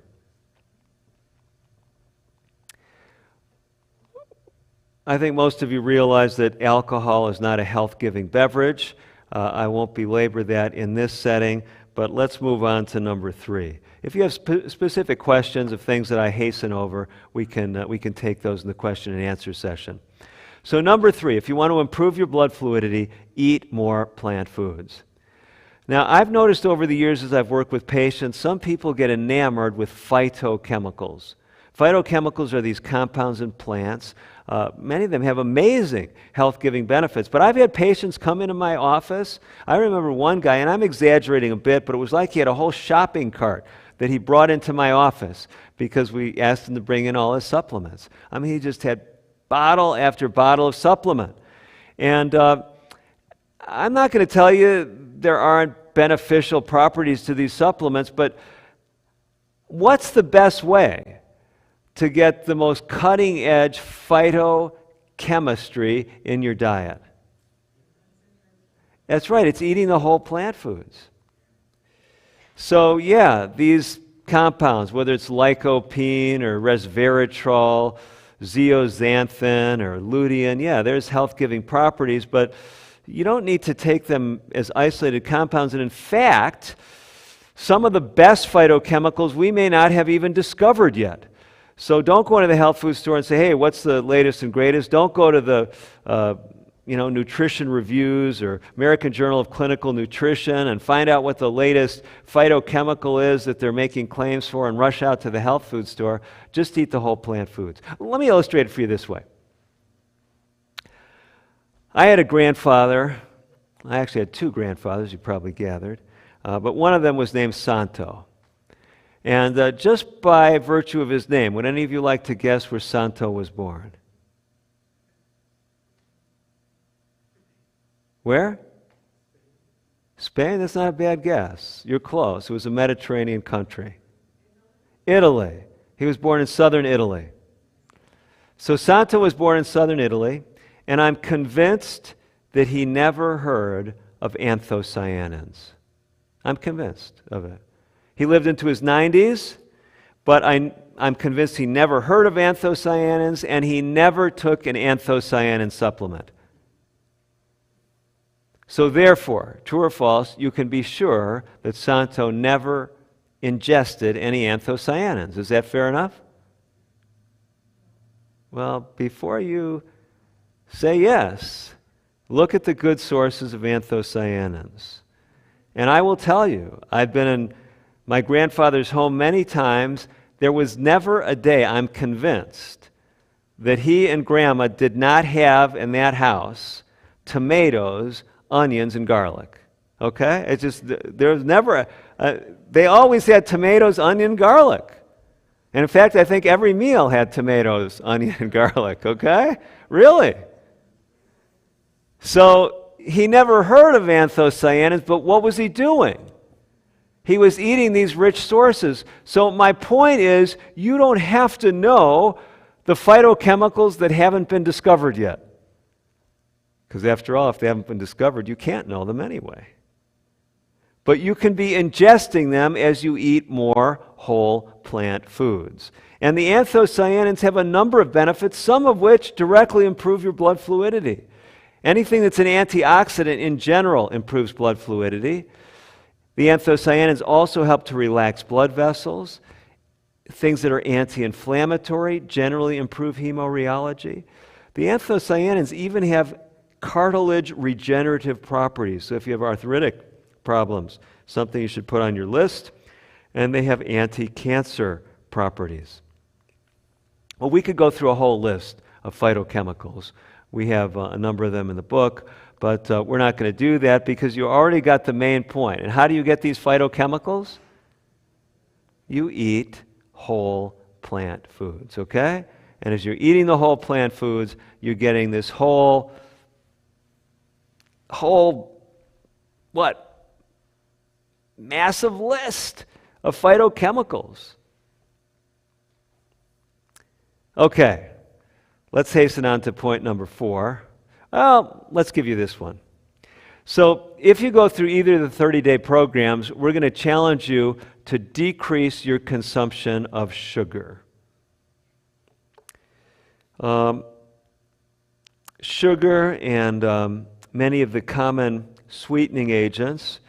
I think most of you realize that alcohol is not a health-giving beverage. I won't belabor that in this setting, but let's move on to number 3. If you have specific questions of things that I hasten over, we can take those in the question and answer session. So number 3, if you want to improve your blood fluidity, eat more plant foods. Now, I've noticed over the years as I've worked with patients, some people get enamored with phytochemicals. Phytochemicals are these compounds in plants. Many of them have amazing health-giving benefits. But I've had patients come into my office. I remember one guy, and I'm exaggerating a bit, but it was like he had a whole shopping cart that he brought into my office because we asked him to bring in all his supplements. I mean, he just had bottle after bottle of supplement. And I'm not going to tell you there aren't beneficial properties to these supplements, but what's the best way to get the most cutting-edge phytochemistry in your diet? That's right, it's eating the whole plant foods. So yeah, these compounds, whether it's lycopene or resveratrol, zeaxanthin or lutein, yeah, there's health-giving properties, but you don't need to take them as isolated compounds. And in fact, some of the best phytochemicals we may not have even discovered yet. So don't go into the health food store and say, hey, what's the latest and greatest? Don't go to the nutrition reviews or American Journal of Clinical Nutrition and find out what the latest phytochemical is that they're making claims for and rush out to the health food store. Just eat the whole plant foods. Let me illustrate it for you this way. I had a grandfather. I actually had 2 grandfathers, you probably gathered. But one of them was named Santo. And just by virtue of his name, would any of you like to guess where Santo was born? Where? Spain? That's not a bad guess. You're close. It was a Mediterranean country. Italy. He was born in southern Italy. So Santo was born in southern Italy, and I'm convinced that he never heard of anthocyanins. I'm convinced of it. He lived into his 90s, but I'm convinced he never heard of anthocyanins, and he never took an anthocyanin supplement. So therefore, true or false, you can be sure that Santo never ingested any anthocyanins. Is that fair enough? Well, before you say yes, look at the good sources of anthocyanins. And I will tell you, I've been in my grandfather's home many times. There was never a day, I'm convinced, that he and Grandma did not have in that house tomatoes, onions, and garlic. Okay? It's just, there was never they always had tomatoes, onion, garlic. And in fact, I think every meal had tomatoes, onion, and garlic. Okay? Really? So he never heard of anthocyanins, but what was he doing? He was eating these rich sources. So my point is, you don't have to know the phytochemicals that haven't been discovered yet. Because after all, if they haven't been discovered, you can't know them anyway. But you can be ingesting them as you eat more whole plant foods. And the anthocyanins have a number of benefits, some of which directly improve your blood fluidity. Anything that's an antioxidant in general improves blood fluidity. The anthocyanins also help to relax blood vessels. Things that are anti-inflammatory generally improve hemorrheology. The anthocyanins even have cartilage regenerative properties. So if you have arthritic problems, something you should put on your list. And they have anti-cancer properties. Well, we could go through a whole list of phytochemicals. We have a number of them in the book, but we're not going to do that because you already got the main point. And how do you get these phytochemicals? You eat whole plant foods, okay? And as you're eating the whole plant foods, you're getting this whole, what? Massive list of phytochemicals. Okay, let's hasten on to point number 4. Well, let's give you this one. So if you go through either of the 30-day programs, we're going to challenge you to decrease your consumption of sugar. Sugar and many of the common sweetening agents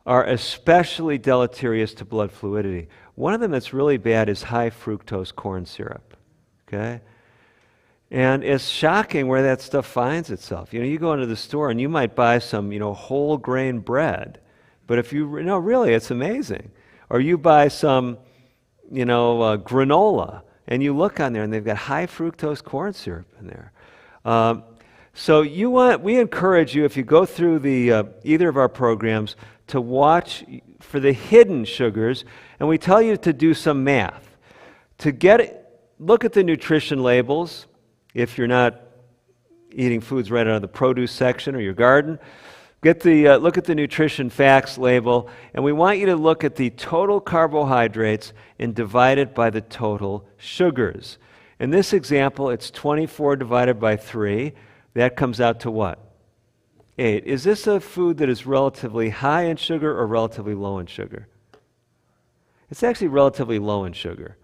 are especially deleterious to blood fluidity. One of them that's really bad is high fructose corn syrup. Okay? And it's shocking where that stuff finds itself. You go into the store and you might buy some, whole grain bread. But if you, really, it's amazing. Or you buy some, granola, and you look on there and they've got high fructose corn syrup in there. So we encourage you, if you go through the either of our programs, to watch for the hidden sugars, and we tell you to do some math. Look at the nutrition labels. If you're not eating foods right out of the produce section or your garden, look at the nutrition facts label, and we want you to look at the total carbohydrates and divide it by the total sugars. In this example, it's 24 divided by 3. That comes out to what? 8. Is this a food that is relatively high in sugar or relatively low in sugar? It's actually relatively low in sugar.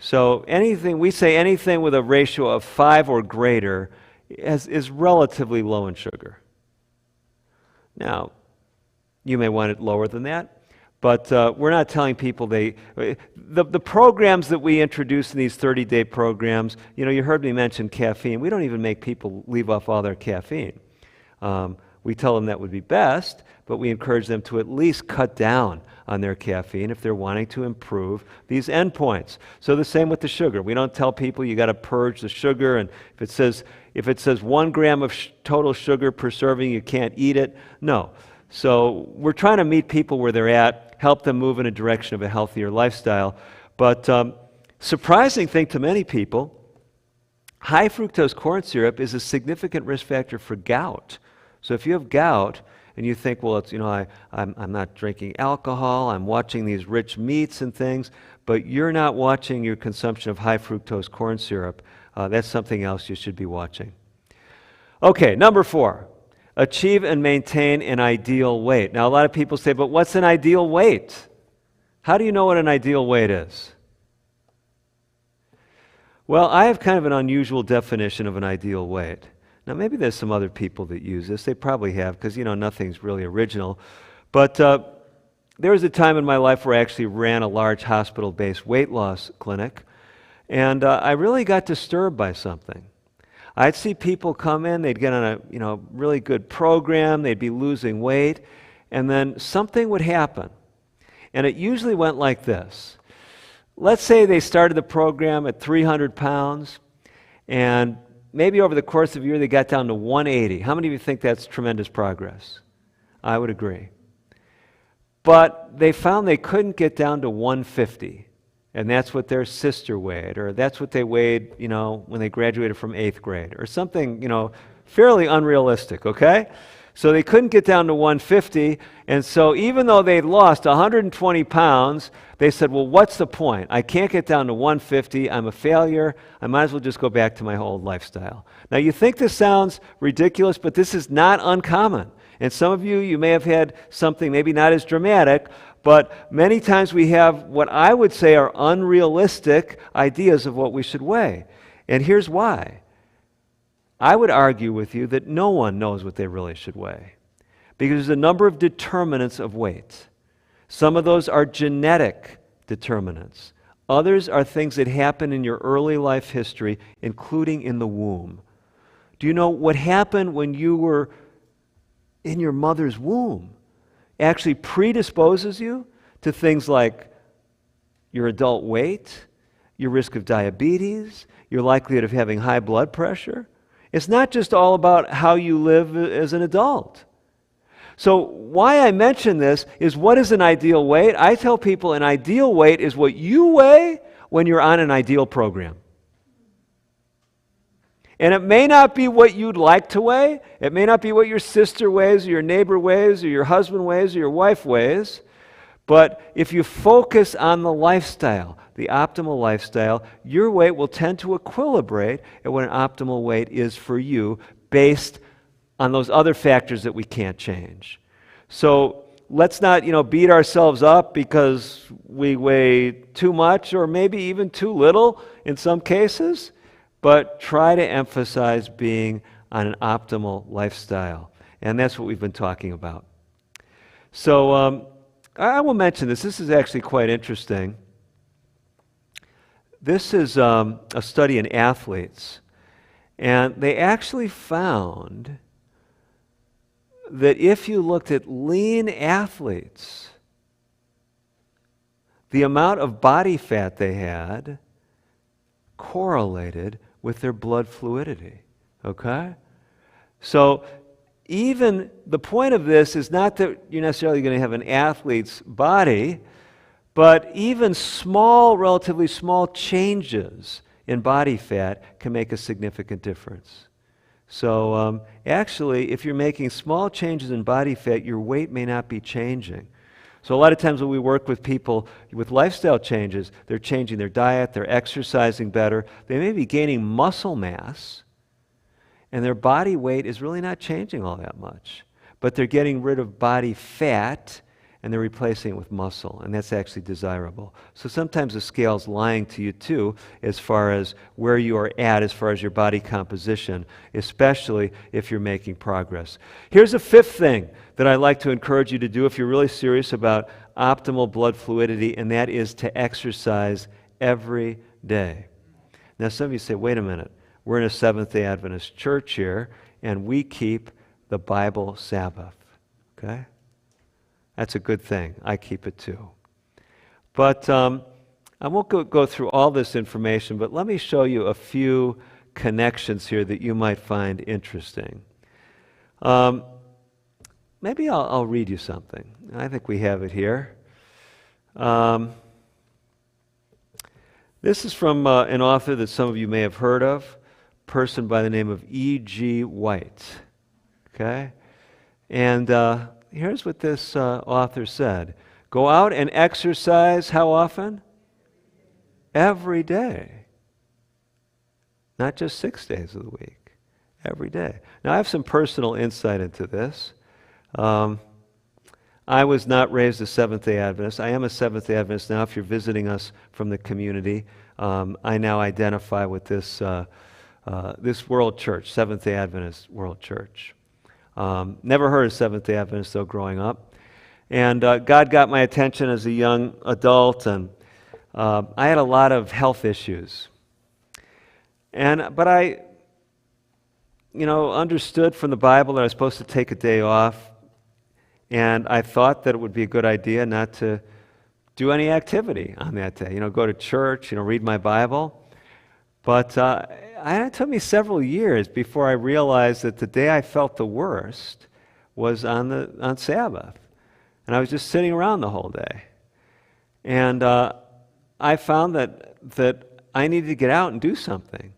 So we say anything with a ratio of 5 or greater is relatively low in sugar. Now, you may want it lower than that, but we're not telling people the programs that we introduce in these 30-day programs, you heard me mention caffeine. We don't even make people leave off all their caffeine. We tell them that would be best, but we encourage them to at least cut down on their caffeine if they're wanting to improve these endpoints. So the same with the sugar. We don't tell people you got to purge the sugar, and if it says 1 gram of total sugar per serving, you can't eat it. No. So we're trying to meet people where they're at, help them move in a direction of a healthier lifestyle. But surprising thing to many people, high fructose corn syrup is a significant risk factor for gout. So if you have gout and you think, well, it's, I'm not drinking alcohol, I'm watching these rich meats and things, but you're not watching your consumption of high fructose corn syrup, that's something else you should be watching. Okay, number 4, achieve and maintain an ideal weight. Now, a lot of people say, but what's an ideal weight? How do you know what an ideal weight is? Well, I have kind of an unusual definition of an ideal weight. Now, maybe there's some other people that use this. They probably have, because, nothing's really original. But there was a time in my life where I actually ran a large hospital-based weight loss clinic, and I really got disturbed by something. I'd see people come in, they'd get on a really good program, they'd be losing weight, and then something would happen. And it usually went like this. Let's say they started the program at 300 pounds, and maybe over the course of a year they got down to 180. How many of you think that's tremendous progress? I would agree. But they found they couldn't get down to 150. And that's what their sister weighed, or that's what they weighed, when they graduated from 8th grade, or something, fairly unrealistic, okay? So they couldn't get down to 150, and so even though they'd lost 120 pounds, they said, well, what's the point? I can't get down to 150, I'm a failure, I might as well just go back to my old lifestyle. Now, you think this sounds ridiculous, but this is not uncommon. And some of you may have had something maybe not as dramatic, but many times we have what I would say are unrealistic ideas of what we should weigh. And here's why. I would argue with you that no one knows what they really should weigh, because there's a number of determinants of weight. Some of those are genetic determinants. Others are things that happen in your early life history, including in the womb. Do you know what happened when you were in your mother's womb actually predisposes you to things like your adult weight, your risk of diabetes, your likelihood of having high blood pressure? It's not just all about how you live as an adult. So why I mention this is, what is an ideal weight? I tell people an ideal weight is what you weigh when you're on an ideal program. And it may not be what you'd like to weigh. It may not be what your sister weighs, or your neighbor weighs, or your husband weighs, or your wife weighs. But if you focus on the lifestyle, the optimal lifestyle, your weight will tend to equilibrate at what an optimal weight is for you based on those other factors that we can't change. So let's not, beat ourselves up because we weigh too much or maybe even too little in some cases, but try to emphasize being on an optimal lifestyle. And that's what we've been talking about. So I will mention this. This is actually quite interesting. This is a study in athletes, and they actually found that if you looked at lean athletes, the amount of body fat they had correlated with their blood fluidity. Okay? So even the point of this is not that you're necessarily going to have an athlete's body, but even relatively small changes in body fat can make a significant difference. So actually, if you're making small changes in body fat, your weight may not be changing. So a lot of times when we work with people with lifestyle changes, they're changing their diet, they're exercising better, they may be gaining muscle mass, and their body weight is really not changing all that much. But they're getting rid of body fat, and they're replacing it with muscle, and that's actually desirable. So sometimes the scale's lying to you too, as far as where you are at, as far as your body composition, especially if you're making progress. Here's a fifth thing that I'd like to encourage you to do if you're really serious about optimal blood fluidity, and that is to exercise every day. Now some of you say, wait a minute, we're in a Seventh-day Adventist church here, and we keep the Bible Sabbath, okay? That's a good thing. I keep it too. But I won't go through all this information, but let me show you a few connections here that you might find interesting. Maybe I'll read you something. I think we have it here. This is from an author that some of you may have heard of, a person by the name of E.G. White. Okay? And here's what this author said. Go out and exercise how often? Every day. Not just 6 days of the week. Every day. Now I have some personal insight into this. I was not raised a Seventh-day Adventist. I am a Seventh-day Adventist now. If you're visiting us from the community, I now identify with this world church, Seventh-day Adventist World Church. Never heard of Seventh-day Adventist, though, growing up. And God got my attention as a young adult, and I had a lot of health issues. But I, understood from the Bible that I was supposed to take a day off, and I thought that it would be a good idea not to do any activity on that day. Go to church, read my Bible. But it took me several years before I realized that the day I felt the worst was on Sabbath. And I was just sitting around the whole day. And I found that I needed to get out and do something.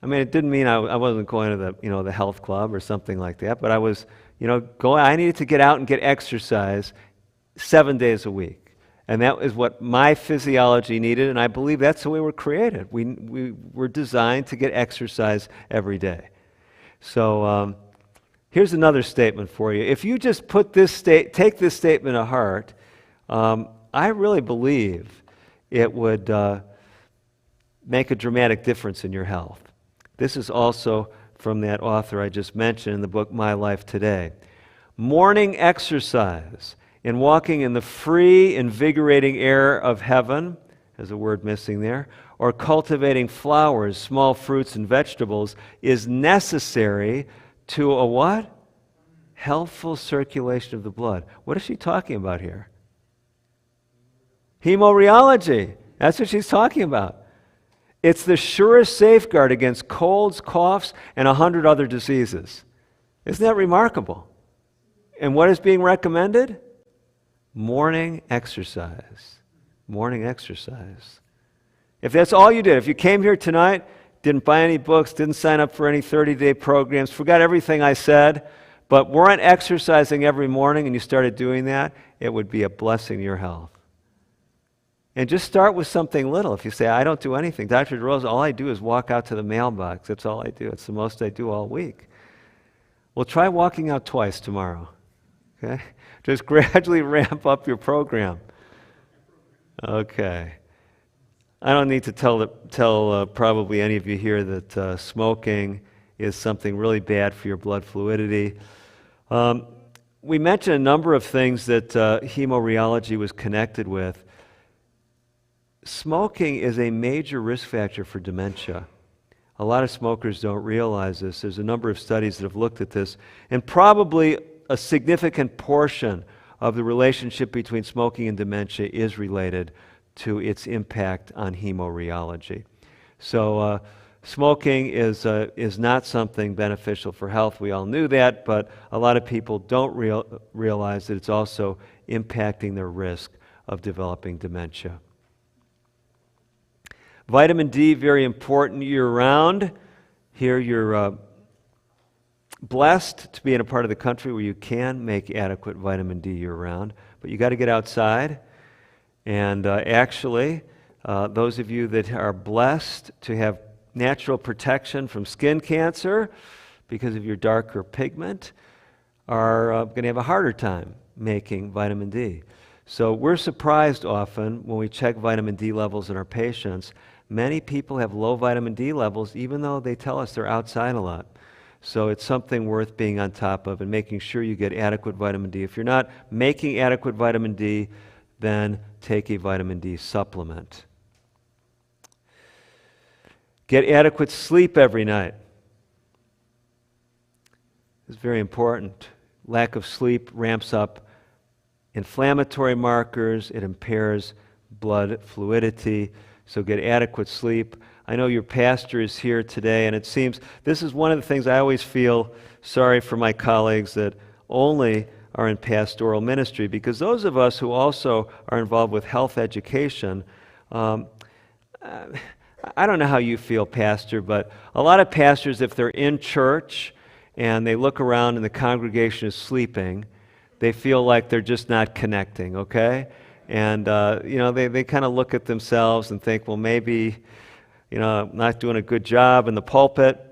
I mean, it didn't mean I wasn't going to the health club or something like that, but I was, I needed to get out and get exercise 7 days a week. And that is what my physiology needed, and I believe that's the way we're created. We were designed to get exercise every day. So here's another statement for you. If you just take this statement to heart, I really believe it would make a dramatic difference in your health. This is also from that author I just mentioned in the book My Life Today. Morning exercise and walking in the free, invigorating air of heaven, there's a word missing there, or cultivating flowers, small fruits, and vegetables is necessary to a what? Healthful circulation of the blood. What is she talking about here? Hemorrheology. That's what she's talking about. It's the surest safeguard against colds, coughs, and 100 other diseases. Isn't that remarkable? And what is being recommended? Morning exercise. Morning exercise. If that's all you did, if you came here tonight, didn't buy any books, didn't sign up for any 30-day programs, forgot everything I said, but weren't exercising every morning and you started doing that, it would be a blessing to your health. And just start with something little. If you say, I don't do anything, Dr. DeRose, all I do is walk out to the mailbox. That's all I do. It's the most I do all week. Well, try walking out twice tomorrow. Okay? Just gradually ramp up your program. Okay. I don't need to tell probably any of you here that smoking is something really bad for your blood fluidity. We mentioned a number of things that hemorrheology was connected with. Smoking is a major risk factor for dementia. A lot of smokers don't realize this. There's a number of studies that have looked at this, and probably a significant portion of the relationship between smoking and dementia is related to its impact on hemorrheology. So smoking is not something beneficial for health. We all knew that, but a lot of people don't realize that it's also impacting their risk of developing dementia. Vitamin D, very important year-round. Here you're blessed to be in a part of the country where you can make adequate vitamin D year-round, but you got to get outside. And actually, those of you that are blessed to have natural protection from skin cancer because of your darker pigment are going to have a harder time making vitamin D. So we're surprised often when we check vitamin D levels in our patients. Many people have low vitamin D levels even though they tell us they're outside a lot. So it's something worth being on top of and making sure you get adequate vitamin D. If you're not making adequate vitamin D, then take a vitamin D supplement. Get adequate sleep every night. It's very important. Lack of sleep ramps up inflammatory markers. It impairs blood fluidity. So get adequate sleep. I know your pastor is here today, and it seems this is one of the things I always feel sorry for my colleagues that only are in pastoral ministry, because those of us who also are involved with health education, I don't know how you feel, Pastor, but a lot of pastors, if they're in church and they look around and the congregation is sleeping, they feel like they're just not connecting, okay? And, they kind of look at themselves and think, well, maybe, I'm not doing a good job in the pulpit.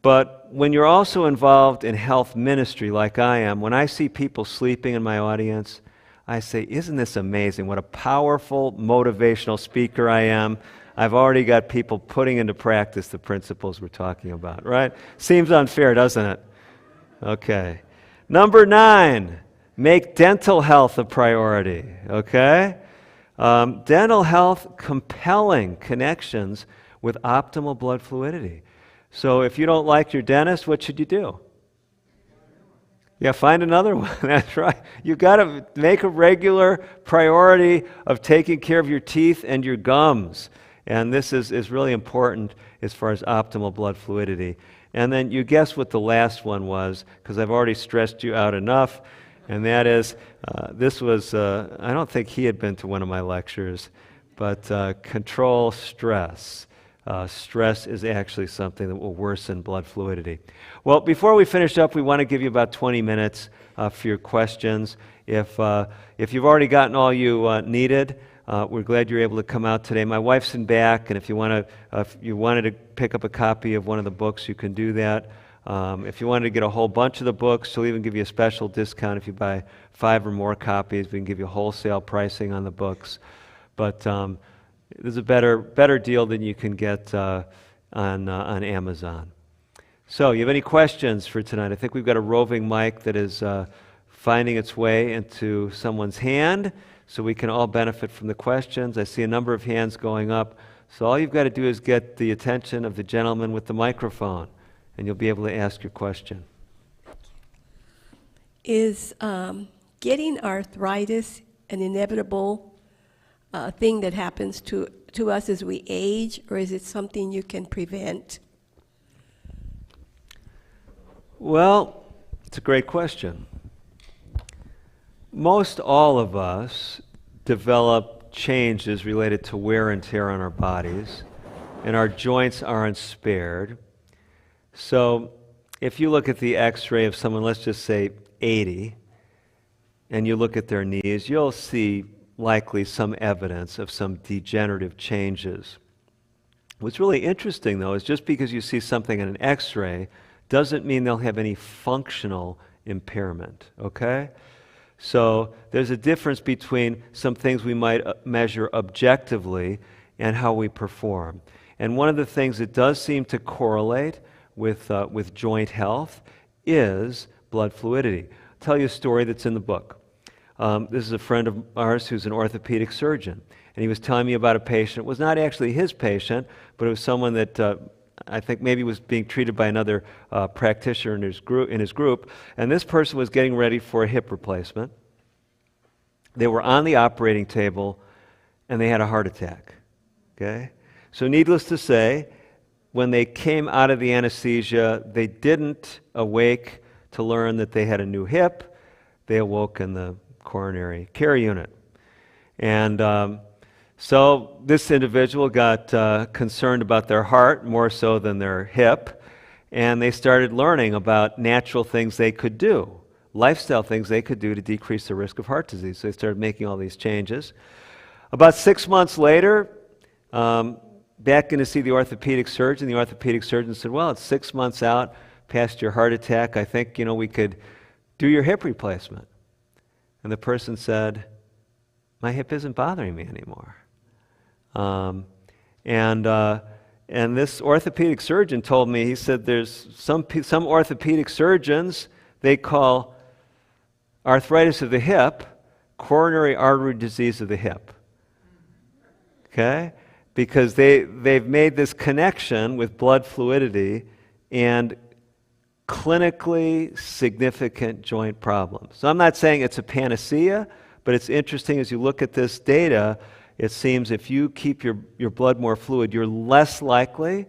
But when you're also involved in health ministry like I am, when I see people sleeping in my audience, I say, isn't this amazing? What a powerful, motivational speaker I am. I've already got people putting into practice the principles we're talking about, right? Seems unfair, doesn't it? Okay. Number 9, make dental health a priority, okay? Dental health, compelling connections with optimal blood fluidity. So if you don't like your dentist, what should you do? Yeah, find another one. That's right. You've got to make a regular priority of taking care of your teeth and your gums. And this is really important as far as optimal blood fluidity. And then you guess what the last one was, because I've already stressed you out enough. And that is, this was, I don't think he had been to one of my lectures, but control stress. Stress is actually something that will worsen blood fluidity. Well, before we finish up, we want to give you about 20 minutes for your questions. If you've already gotten all you needed, we're glad you're able to come out today. My wife's in back, and if you wanted to pick up a copy of one of the books, you can do that. If you wanted to get a whole bunch of the books, she'll even give you a special discount if you buy 5 or more copies. We can give you wholesale pricing on the books. But there's a better deal than you can get on Amazon. So, you have any questions for tonight? I think we've got a roving mic that is finding its way into someone's hand, so we can all benefit from the questions. I see a number of hands going up. So all you've got to do is get the attention of the gentleman with the microphone, and you'll be able to ask your question. Is getting arthritis an inevitable thing that happens to us as we age, or is it something you can prevent? Well, it's a great question. Most all of us develop changes related to wear and tear on our bodies, and our joints aren't spared. So if you look at the x-ray of someone, let's just say 80, and you look at their knees, you'll see likely some evidence of some degenerative changes. What's really interesting, though, is just because you see something in an x-ray doesn't mean they'll have any functional impairment, okay? So there's a difference between some things we might measure objectively and how we perform. And one of the things that does seem to correlate with joint health is blood fluidity. I'll tell you a story that's in the book. This is a friend of ours who's an orthopedic surgeon, and he was telling me about a patient. It was not actually his patient, but it was someone that I think maybe was being treated by another practitioner in his group, and this person was getting ready for a hip replacement. They were on the operating table, and they had a heart attack. Okay? So needless to say, when they came out of the anesthesia, they didn't awake to learn that they had a new hip. They awoke in the coronary care unit. And so this individual got concerned about their heart more so than their hip, and they started learning about natural things they could do, lifestyle things they could do to decrease the risk of heart disease. So they started making all these changes. About 6 months later, back in to see the orthopedic surgeon. The orthopedic surgeon said, well, it's 6 months out past your heart attack. I think, we could do your hip replacement. And the person said, my hip isn't bothering me anymore. And this orthopedic surgeon told me, he said there's some orthopedic surgeons, they call arthritis of the hip coronary artery disease of the hip. Okay? Because they've made this connection with blood fluidity and clinically significant joint problems. So I'm not saying it's a panacea, but it's interesting as you look at this data, it seems if you keep your blood more fluid, you're less likely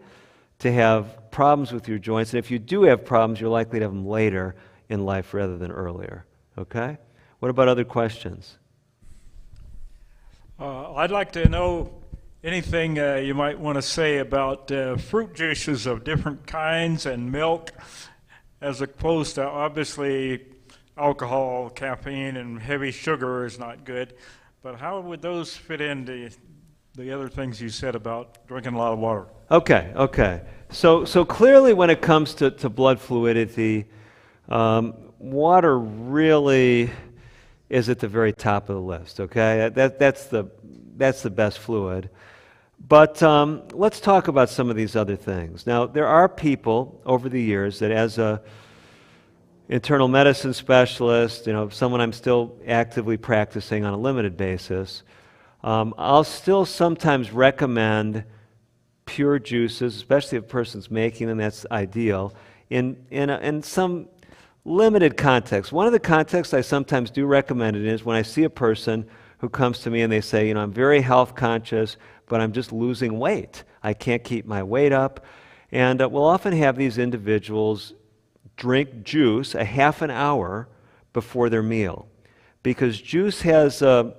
to have problems with your joints. And if you do have problems, you're likely to have them later in life rather than earlier. Okay? What about other questions? I'd like to know anything you might want to say about fruit juices of different kinds and milk, as opposed to obviously alcohol, caffeine, and heavy sugar is not good. But how would those fit into the other things you said about drinking a lot of water? Okay. So clearly when it comes to blood fluidity, water really is at the very top of the list, okay? That's the best fluid. But let's talk about some of these other things. Now, there are people over the years that as a internal medicine specialist, someone I'm still actively practicing on a limited basis, I'll still sometimes recommend pure juices, especially if a person's making them, that's ideal, in some limited context. One of the contexts I sometimes do recommend it is when I see a person who comes to me and they say, I'm very health conscious, but I'm just losing weight. I can't keep my weight up. And we'll often have these individuals drink juice a half an hour before their meal, because juice has a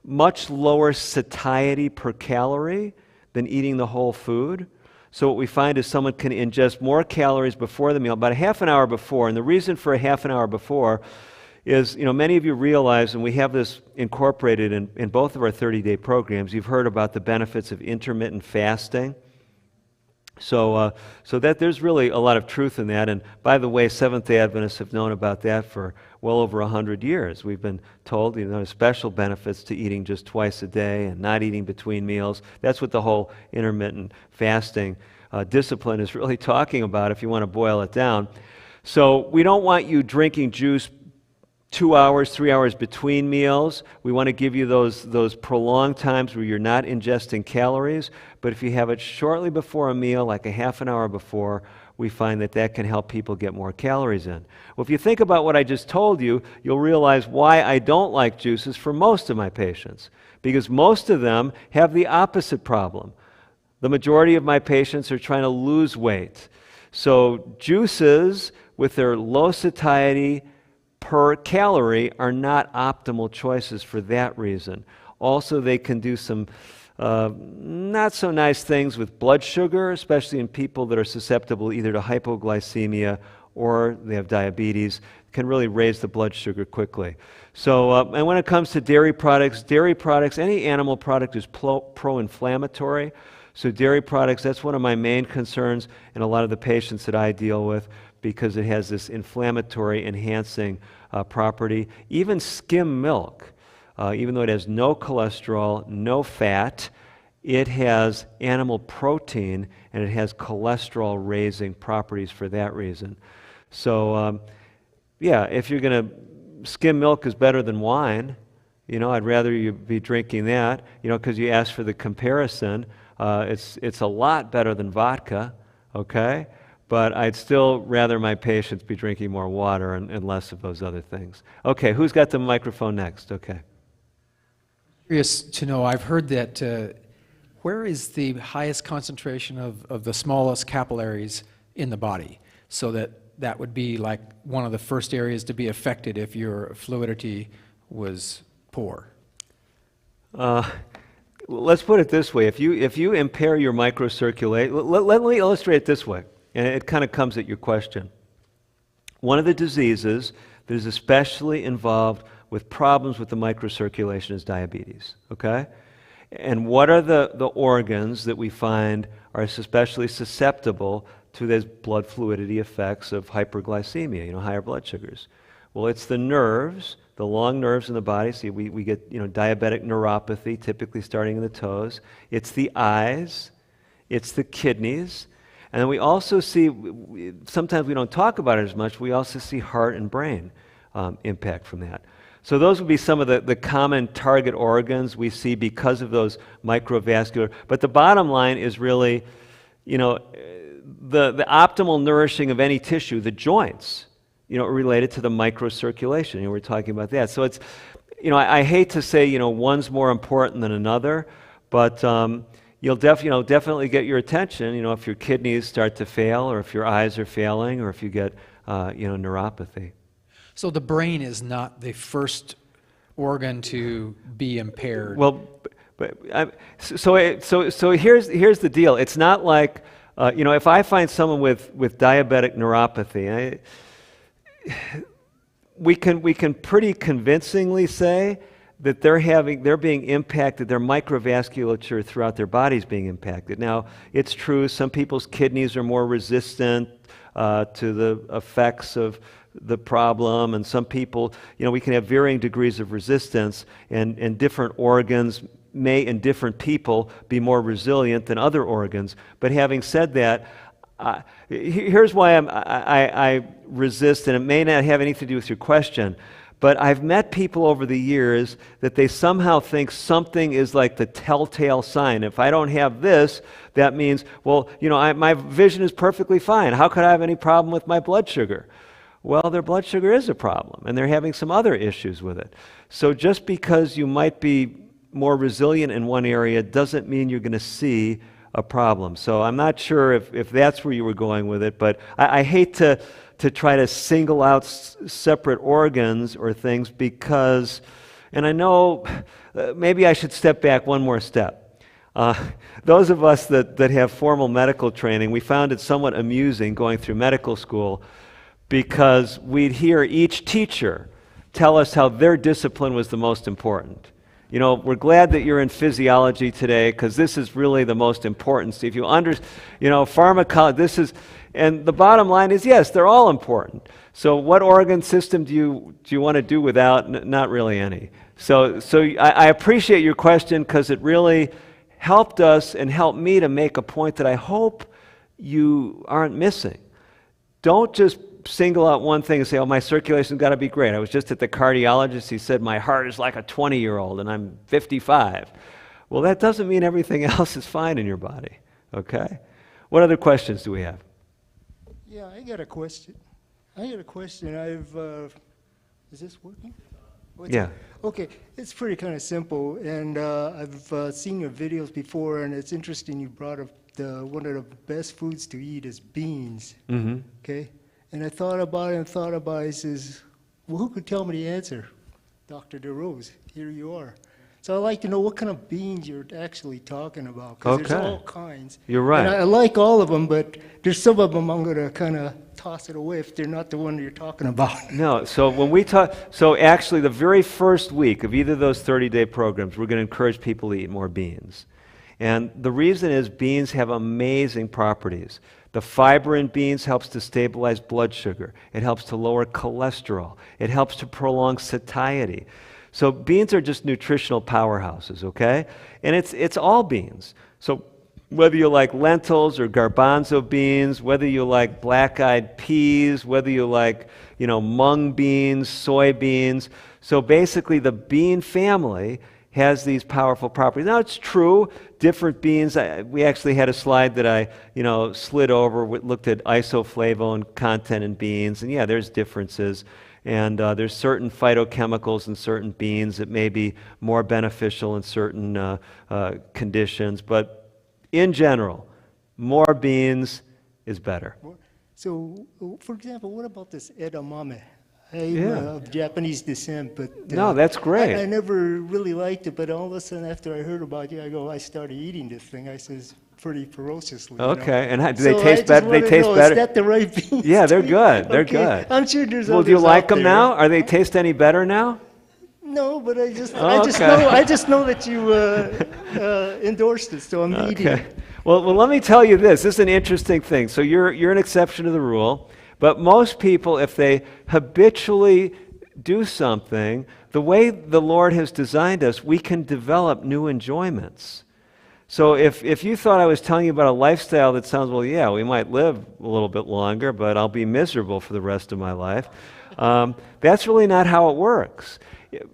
much lower satiety per calorie than eating the whole food. So what we find is someone can ingest more calories before the meal, about a half an hour before. And the reason for a half an hour before is, many of you realize, and we have this incorporated in both of our 30-day programs, you've heard about the benefits of intermittent fasting. So that there's really a lot of truth in that. And by the way, Seventh-day Adventists have known about that for well over 100 years. We've been told, there's special benefits to eating just twice a day and not eating between meals. That's what the whole intermittent fasting discipline is really talking about, if you want to boil it down. So we don't want you drinking juice 2 hours, 3 hours between meals. We want to give you those prolonged times where you're not ingesting calories. But if you have it shortly before a meal, like a half an hour before, we find that can help people get more calories in. Well, if you think about what I just told you, you'll realize why I don't like juices for most of my patients. Because most of them have the opposite problem. The majority of my patients are trying to lose weight. So juices, with their low satiety per calorie, are not optimal choices for that reason. Also, they can do some not so nice things with blood sugar, especially in people that are susceptible either to hypoglycemia or they have diabetes. Can really raise the blood sugar quickly. So, and when it comes to dairy products, any animal product is pro-inflammatory. So dairy products, that's one of my main concerns in a lot of the patients that I deal with, because it has this inflammatory enhancing property. Even skim milk, even though it has no cholesterol, no fat, it has animal protein and it has cholesterol raising properties for that reason. So yeah, if you're going to, skim milk is better than wine. I'd rather you be drinking that, because you asked for the comparison. It's a lot better than vodka, okay? But I'd still rather my patients be drinking more water and less of those other things. Okay, who's got the microphone next? Okay. Curious to know, I've heard that where is the highest concentration of the smallest capillaries in the body? So that would be like one of the first areas to be affected if your fluidity was poor. Let's put it this way. If you impair your microcirculation, let me illustrate it this way, and it kind of comes at your question. One of the diseases that is especially involved with problems with the microcirculation is diabetes, okay? And what are the organs that we find are especially susceptible to those blood fluidity effects of hyperglycemia, higher blood sugars? Well, it's the nerves, the long nerves in the body. See, we get, diabetic neuropathy, typically starting in the toes. It's the eyes, it's the kidneys, and then we also see, sometimes we don't talk about it as much, we also see heart and brain impact from that. So those would be some of the common target organs we see because of those microvascular. But the bottom line is really, the optimal nourishing of any tissue, the joints, related to the microcirculation. We're talking about that. So it's, I hate to say, one's more important than another, but you'll definitely get your attention, if your kidneys start to fail, or if your eyes are failing, or if you get, neuropathy. So the brain is not the first organ to be impaired. Well, so here's the deal. It's not like, if I find someone with diabetic neuropathy, we can pretty convincingly say that they're being impacted, their microvasculature throughout their body's being impacted. Now, it's true, some people's kidneys are more resistant to the effects of the problem, and some people, we can have varying degrees of resistance, and different organs may, in different people, be more resilient than other organs. But having said that, here's why I resist, and it may not have anything to do with your question, but I've met people over the years that they somehow think something is like the telltale sign. If I don't have this, that means, well, my vision is perfectly fine. How could I have any problem with my blood sugar? Well, their blood sugar is a problem, and they're having some other issues with it. So just because you might be more resilient in one area doesn't mean you're going to see a problem. So I'm not sure if that's where you were going with it, but I hate to try to single out separate organs or things because, and I know maybe I should step back one more step. Those of us that have formal medical training, we found it somewhat amusing going through medical school because we'd hear each teacher tell us how their discipline was the most important. We're glad that you're in physiology today because this is really the most important. So if you pharmacology, this is, and the bottom line is, yes, they're all important. So what organ system do you want to do without? Not really any. So I appreciate your question because it really helped us and helped me to make a point that I hope you aren't missing. Don't just single out one thing and say, oh, my circulation's got to be great. I was just at the cardiologist. He said my heart is like a 20-year-old and I'm 55. Well, that doesn't mean everything else is fine in your body, okay? What other questions do we have? Yeah, I got a question. Is this working? Yeah. Okay, it's pretty kind of simple, and I've seen your videos before, and it's interesting you brought up one of the best foods to eat is beans, okay? And I thought about it, I says, well, who could tell me the answer? Dr. DeRose, here you are. So I'd like to know what kind of beans you're actually talking about, because there's Okay. all kinds. You're right. And I like all of them, but there's some of them I'm going to kind of toss it away if they're not the one you're talking about. No, so when we talk, so actually the very first week of either of those 30-day programs, we're going to encourage people to eat more beans. And the reason is beans have amazing properties. The fiber in beans helps to stabilize blood sugar. It helps to lower cholesterol. It helps to prolong satiety. So beans are just nutritional powerhouses, okay? And it's all beans. So whether you like lentils or garbanzo beans, whether you like black-eyed peas, whether you like, mung beans, soybeans. So basically the bean family has these powerful properties. Now it's true, different beans, we actually had a slide that I, slid over, looked at isoflavone content in beans, and yeah, there's differences. And there's certain phytochemicals in certain beans that may be more beneficial in certain conditions, but in general, more beans is better. So, for example, what about this edamame? I'm Yeah. of Japanese descent, but No, that's great. I never really liked it, but all of a sudden after I heard about it, I started eating this thing. I says pretty ferociously. Okay, and do So they I taste just better? They wanna taste know, better. Is that the right beans? Yeah, they're to eat? good. They're Okay, good. I'm sure there's Well, do you others like out them there. now? Are they taste any better now? No, but I just okay. I just know that you endorsed it, so I'm eating Okay. it. Well, let me tell you this. This is an interesting thing. So you're an exception to the rule, but most people, if they habitually do something, the way the Lord has designed us, we can develop new enjoyments. So if you thought I was telling you about a lifestyle that sounds, well, yeah, we might live a little bit longer, but I'll be miserable for the rest of my life, that's really not how it works.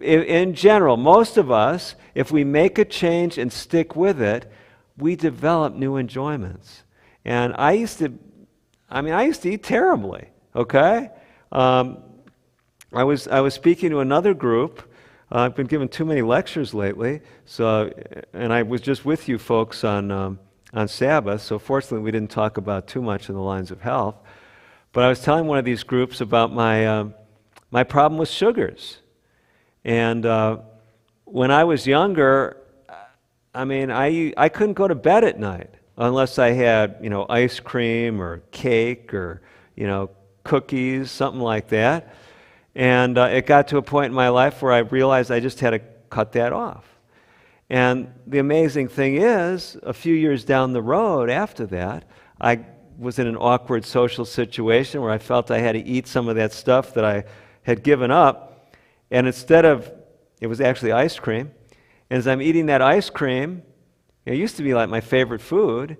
In general, most of us, if we make a change and stick with it, we develop new enjoyments. And I used to eat terribly, okay? I was speaking to another group. I've been giving too many lectures lately, and I was just with you folks on Sabbath, so fortunately we didn't talk about too much in the lines of health. But I was telling one of these groups about my problem with sugars. And when I was younger, I couldn't go to bed at night unless I had, ice cream or cake or, cookies, something like that. And it got to a point in my life where I realized I just had to cut that off. And the amazing thing is, a few years down the road after that, I was in an awkward social situation where I felt I had to eat some of that stuff that I had given up. And it was actually ice cream. And as I'm eating that ice cream, it used to be like my favorite food,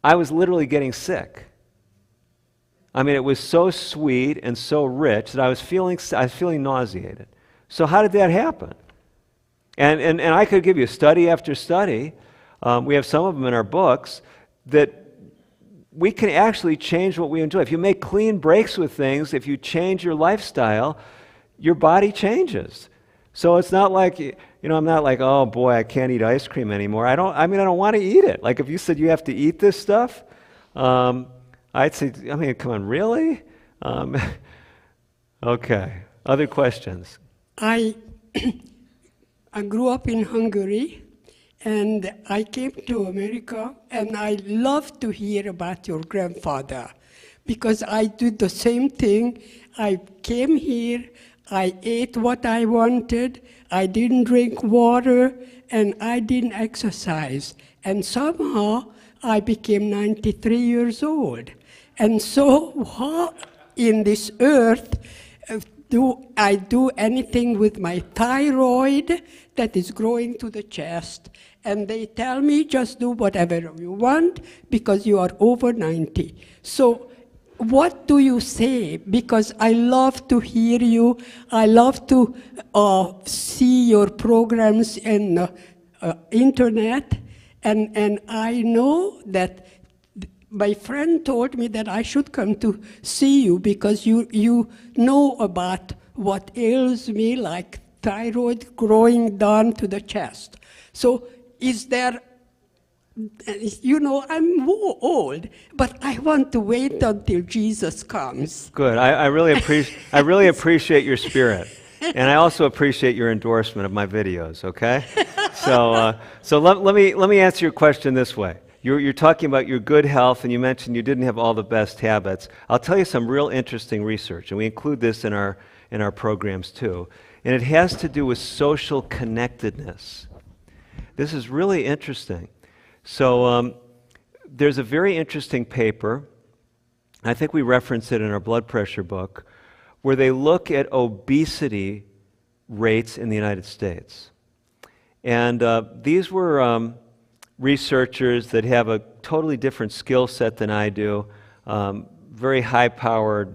I was literally getting sick. It was so sweet and so rich that I was feeling nauseated. So how did that happen? And I could give you study after study. We have some of them in our books that we can actually change what we enjoy. If you make clean breaks with things, if you change your lifestyle, your body changes. So it's not like, I'm not like, oh boy, I can't eat ice cream anymore. I don't want to eat it. Like if you said you have to eat this stuff, I'd say, come on, really? Okay. Other questions? I grew up in Hungary, and I came to America, and I love to hear about your grandfather, because I did the same thing. I came here, I ate what I wanted, I didn't drink water, and I didn't exercise. And somehow, I became 93 years old. And so, how in this earth do I do anything with my thyroid that is growing to the chest? And they tell me, just do whatever you want because you are over 90. So what do you say? Because I love to hear you. I love to see your programs in internet. And I know that my friend told me that I should come to see you because you know about what ails me, like thyroid growing down to the chest. So is there, I'm more old, but I want to wait until Jesus comes. Good. I really appreciate your spirit. And I also appreciate your endorsement of my videos, okay? So let me answer your question this way. You're talking about your good health, and you mentioned you didn't have all the best habits. I'll tell you some real interesting research, and we include this in our programs too. And it has to do with social connectedness. This is really interesting. So there's a very interesting paper, I think we reference it in our blood pressure book, where they look at obesity rates in the United States. And these were researchers that have a totally different skill set than I do, very high-powered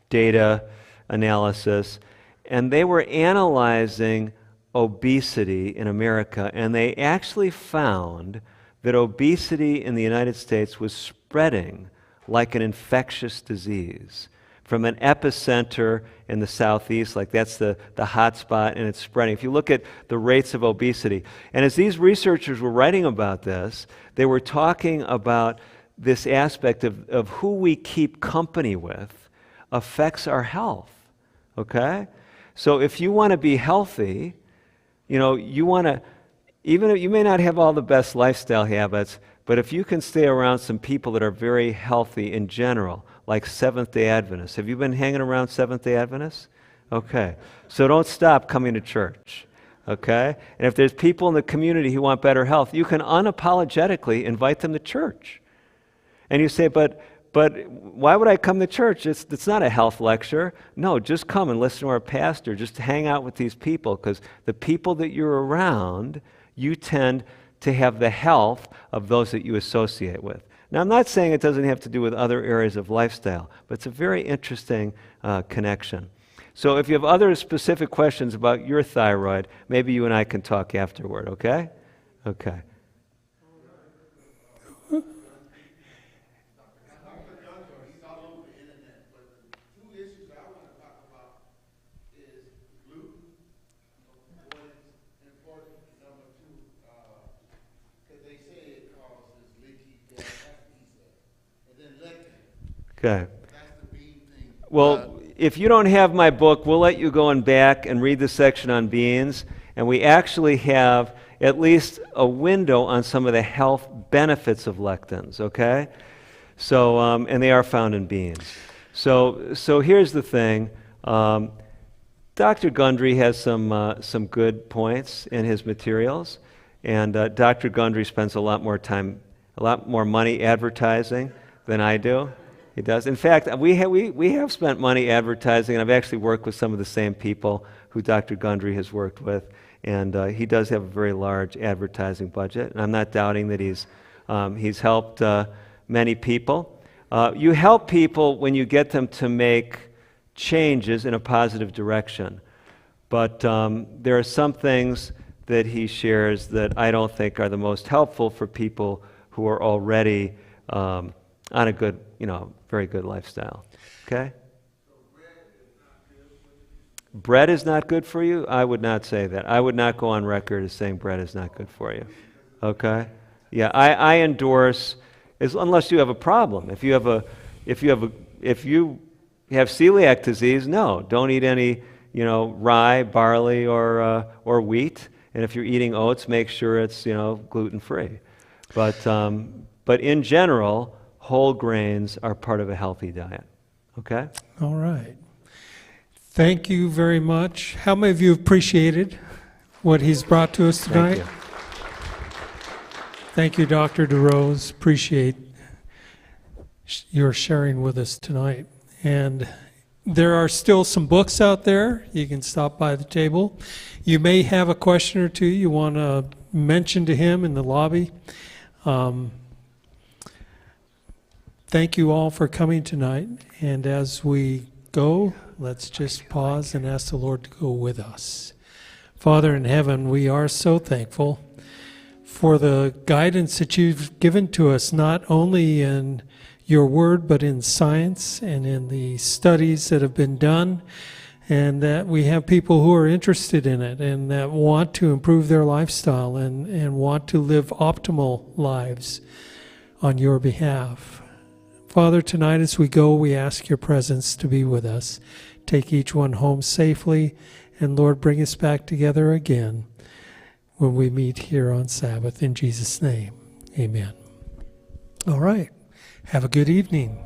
data analysis, and they were analyzing obesity in America, and they actually found that obesity in the United States was spreading like an infectious disease from an epicenter in the southeast, like that's the hot spot, and it's spreading. If you look at the rates of obesity, and as these researchers were writing about this, they were talking about this aspect of who we keep company with affects our health, okay? So if you want to be healthy, you want to, even if you may not have all the best lifestyle habits, but if you can stay around some people that are very healthy in general, like Seventh-day Adventists. Have you been hanging around Seventh-day Adventists? Okay. So don't stop coming to church, okay? And if there's people in the community who want better health, you can unapologetically invite them to church. And you say, but why would I come to church? It's not a health lecture. No, just come and listen to our pastor. Just hang out with these people, because the people that you're around, you tend to have the health of those that you associate with. Now, I'm not saying it doesn't have to do with other areas of lifestyle, but it's a very interesting connection. So if you have other specific questions about your thyroid, maybe you and I can talk afterward, okay? Okay. Okay. Well, if you don't have my book, we'll let you go on back and read the section on beans, and we actually have at least a window on some of the health benefits of lectins, okay? So, and they are found in beans. So here's the thing. Dr. Gundry has some good points in his materials, and Dr. Gundry spends a lot more money advertising than I do. He does. In fact, we have spent money advertising, and I've actually worked with some of the same people who Dr. Gundry has worked with, and he does have a very large advertising budget, and I'm not doubting that he's helped many people. You help people when you get them to make changes in a positive direction, but there are some things that he shares that I don't think are the most helpful for people who are already on a good, very good lifestyle. Okay? Bread is not good for you? I would not say that. I would not go on record as saying bread is not good for you. Okay? Yeah, I endorse, unless you have a problem. If you have celiac disease, no, don't eat any, rye, barley, or wheat. And if you're eating oats, make sure it's, gluten-free. But in general, whole grains are part of a healthy diet. Okay? All right. Thank you very much. How many of you appreciated what he's brought to us tonight? Thank you, Dr. DeRose. Appreciate your sharing with us tonight. And there are still some books out there. You can stop by the table. You may have a question or two you want to mention to him in the lobby. Thank you all for coming tonight. And as we go, let's just pause and ask the Lord to go with us. Father in heaven, we are so thankful for the guidance that you've given to us, not only in your word, but in science and in the studies that have been done, and that we have people who are interested in it and that want to improve their lifestyle and want to live optimal lives on your behalf. Father, tonight as we go, we ask your presence to be with us. Take each one home safely And Lord, bring us back together again when we meet here on Sabbath. In Jesus' name, amen. All right. Have a good evening.